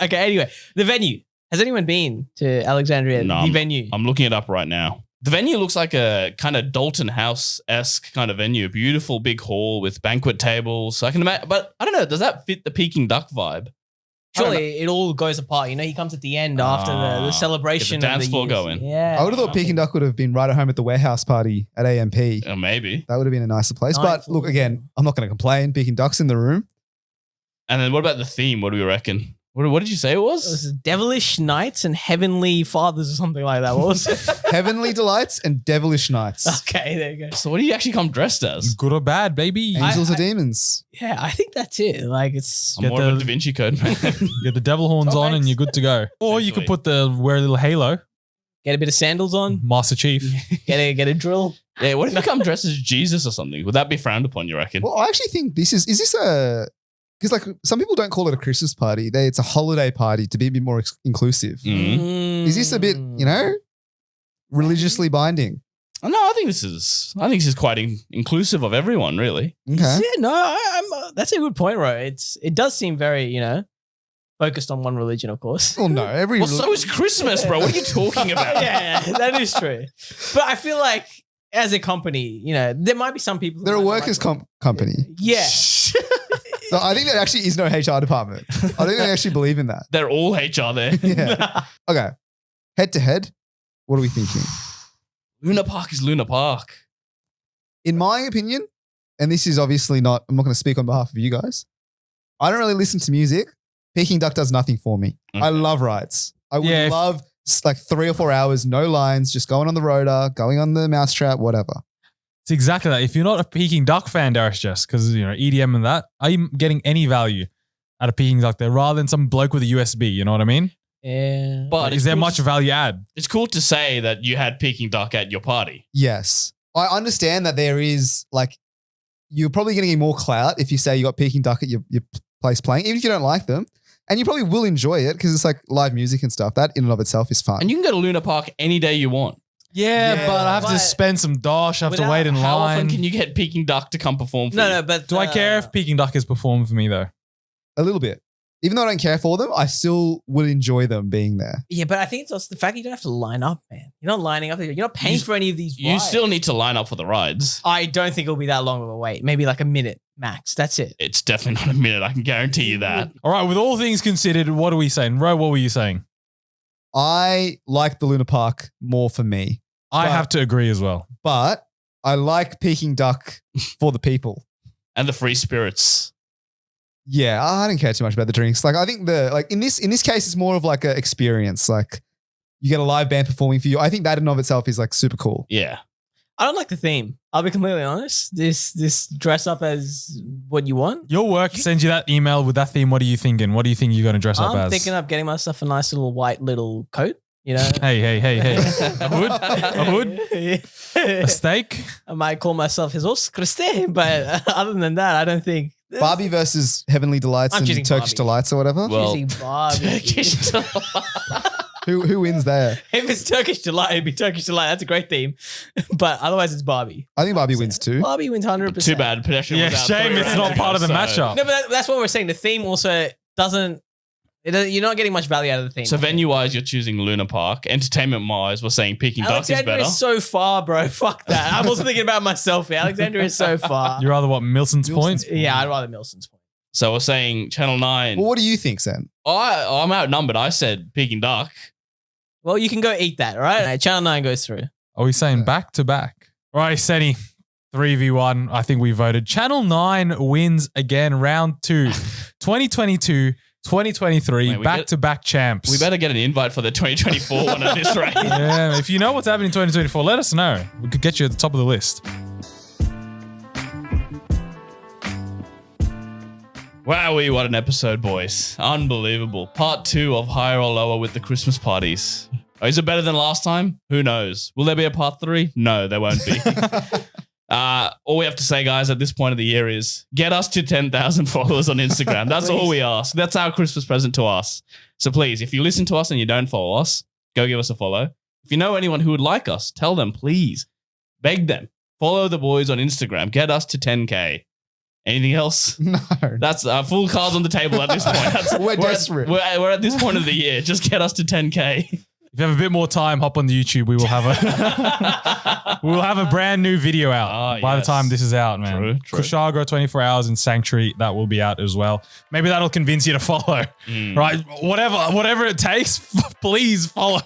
C: Okay. Anyway, the venue. Has anyone been to Alexandria?
A: No,
C: The venue.
A: I'm looking it up right now. The venue looks like a kind of Dalton House-esque kind of venue. A beautiful big hall with banquet tables. So I can imagine, but I don't know. Does that fit the Peking Duck vibe?
C: Surely it all goes apart. He comes at the end after the celebration.
A: get the
C: of
A: dance floor
C: years.
A: going.
C: Yeah.
B: I would have thought Peking Duck would have been right at home at the warehouse party at AMP.
A: Maybe.
B: That would have been a nicer place.
C: Nine
B: But
C: floors.
B: look, again, I'm not going to complain. Peking Duck's in the room.
A: And then what about the theme? What do we reckon? What did you say it
C: It
A: was?
C: was Devilish Knights and Heavenly Fathers or something like that. What was it?
B: Heavenly Delights and Devilish Nights.
C: Okay, there you go.
A: So what do you actually come dressed as?
D: Good or bad, baby.
B: Angels or demons.
C: Yeah, I think that's it. Like it's
A: I'm
D: Get
A: more of a
D: the-
A: Da Vinci Code man.
D: Get the devil horns
C: Tom
D: on and
C: Hanks.
D: you're good to go. Or you could
A: Essentially.
D: wear a little halo,
C: get a bit of sandals on,
D: Master Chief.
C: get a drill.
A: Yeah, what if you come dressed as Jesus or something? Would that be frowned upon, you reckon?
B: Well, I actually think this is this a, because like some people don't call it a Christmas party. It's a holiday party to be a bit more inclusive.
A: Mm.
B: Is this a bit, religiously binding?
A: No, I think this is quite inclusive of everyone, really.
B: Okay.
C: Yeah, no, I'm. That's a good point, Ro. It does seem very, focused on one religion, of course.
B: Well, no, every
A: Well, so is Christmas, bro. What are you talking about?
C: Yeah, that is true. But I feel like as a company, there might be some people.
B: they're a workers' company.
C: Yeah.
B: So I think there actually is no HR department. I don't think they actually believe in that.
A: They're all HR there.
B: Yeah. Okay. Head to head, what are we thinking?
A: Luna Park is Luna Park.
B: In my opinion, and this is obviously not, I'm not going to speak on behalf of you guys. I don't really listen to music. Peking Duck does nothing for me.
A: Okay.
B: I love rides. I would love like 3 or 4 hours, no lines, just going on the rotor, going on the mousetrap, whatever.
D: It's exactly that. If you're not a Peking Duck fan, Darius, just because EDM and that, are you getting any value out of Peking Duck there rather than some bloke with a USB? You know what I mean?
C: Yeah.
A: But
D: Is there much value add?
A: It's cool to say that you had Peking Duck at your party.
B: Yes. I understand that there is like, you're probably going to get more clout if you say you got Peking Duck at your place playing, even if you don't like them. And you probably will enjoy it because it's like live music and stuff. That in and of itself is fun.
A: And you can go to Luna Park any day you want.
D: Yeah, but I have to spend some dosh. I have to wait in
A: How
D: line.
A: often can you get Peking Duck to come perform for you?
C: No, but
D: Do I care if Peking Duck is performing for me though?
B: A little bit. Even though I don't care for them, I still would enjoy them being there.
C: Yeah, but I think it's also the fact that you don't have to line up, man. You're not lining up. You're not paying for any of these
A: You
C: rides.
A: still need to line up for the rides.
C: I don't think it'll be that long of a wait. Maybe like a minute max. That's it.
A: It's definitely not a minute. I can guarantee you that.
D: All right, with all things considered, what are we saying? Ro, what were you saying?
B: I like the Luna Park more for me,
D: I have to agree as well.
B: but I like Peking Duck for the people.
A: And the free spirits.
B: Yeah, I don't care too much about the drinks. Like I think in this case, it's more of like an experience. Like you get a live band performing for you. I think that in and of itself is like super cool.
A: Yeah.
C: I don't like the theme. I'll be completely honest. This dress up as what you want.
D: Your work sends you that email with that theme. What are you thinking? What do you think you're going to dress up
C: I'm
D: as?
C: thinking of getting myself a nice little white little coat.
D: Hey. A hood? A hood? A steak?
C: I might call myself Jesus Christ, but other than that, I don't think.
B: Barbie versus Heavenly Delights
C: I'm
B: and
C: choosing
B: Turkish
C: Barbie.
B: Delights or whatever.
A: Well,
C: Choosing Barbie.
A: Turkish
B: Who wins there?
C: If it's Turkish Delight, it'd be Turkish Delight. That's a great theme. But otherwise, it's Barbie.
B: I think Barbie wins too.
C: Barbie wins 100%.
A: Too bad. Pedestrian
D: Yeah,
A: was out
D: shame
A: 3
D: it's
A: rounds
D: not
A: ago,
D: part of the
A: so-
D: matchup.
C: No, but that's what we're saying. The theme also doesn't. You're not getting much value out of the theme.
A: So venue-wise, you're choosing Luna Park. Entertainment-wise, we're saying Peking Duck is
C: Alexandria
A: better.
C: is so far, bro. Fuck that. I'm also thinking about myself here. Alexandria is so far.
D: You're rather what, Milson's points?
C: Yeah, I'd rather Milson's point.
A: So we're saying Channel 9.
B: Well, what do you think, Sam?
A: I'm outnumbered. I said Peking Duck.
C: Well, you can go eat that, all right? Channel 9 goes through.
D: Are we saying back to back? All right, Seni, 3v1. I think we voted. Channel 9 wins again, round 2. 2022, 2023,
A: Mate, we
D: back-to-back champs.
A: We better get an invite for the 2024 one at this rate.
D: Yeah, if you know what's happening in 2024, let us know. We could get you at the top of the list.
A: Wowee, what an episode, boys. Unbelievable. Part 2 of Higher or Lower with the Christmas parties. Is it better than last time? Who knows? Will there be a part 3? No, there won't be. All we have to say, guys, at this point of the year is get us to 10,000 followers on Instagram. That's all we ask. That's our Christmas present to us. So please, if you listen to us and you don't follow us, go give us a follow. If you know anyone who would like us, tell them, please. Beg them. Follow the boys on Instagram. Get us to 10K. Anything else?
B: No.
A: That's full cards on the table at this point.
B: We're desperate.
A: We're at this point of the year. Just get us to 10K.
D: If you have a bit more time, hop on the YouTube. We will have a brand new video out by the time this is out, man.
A: True.
D: Kushagra 24 hours in Sanctuary, that will be out as well. Maybe that'll convince you to follow. Right? Whatever it takes, please follow.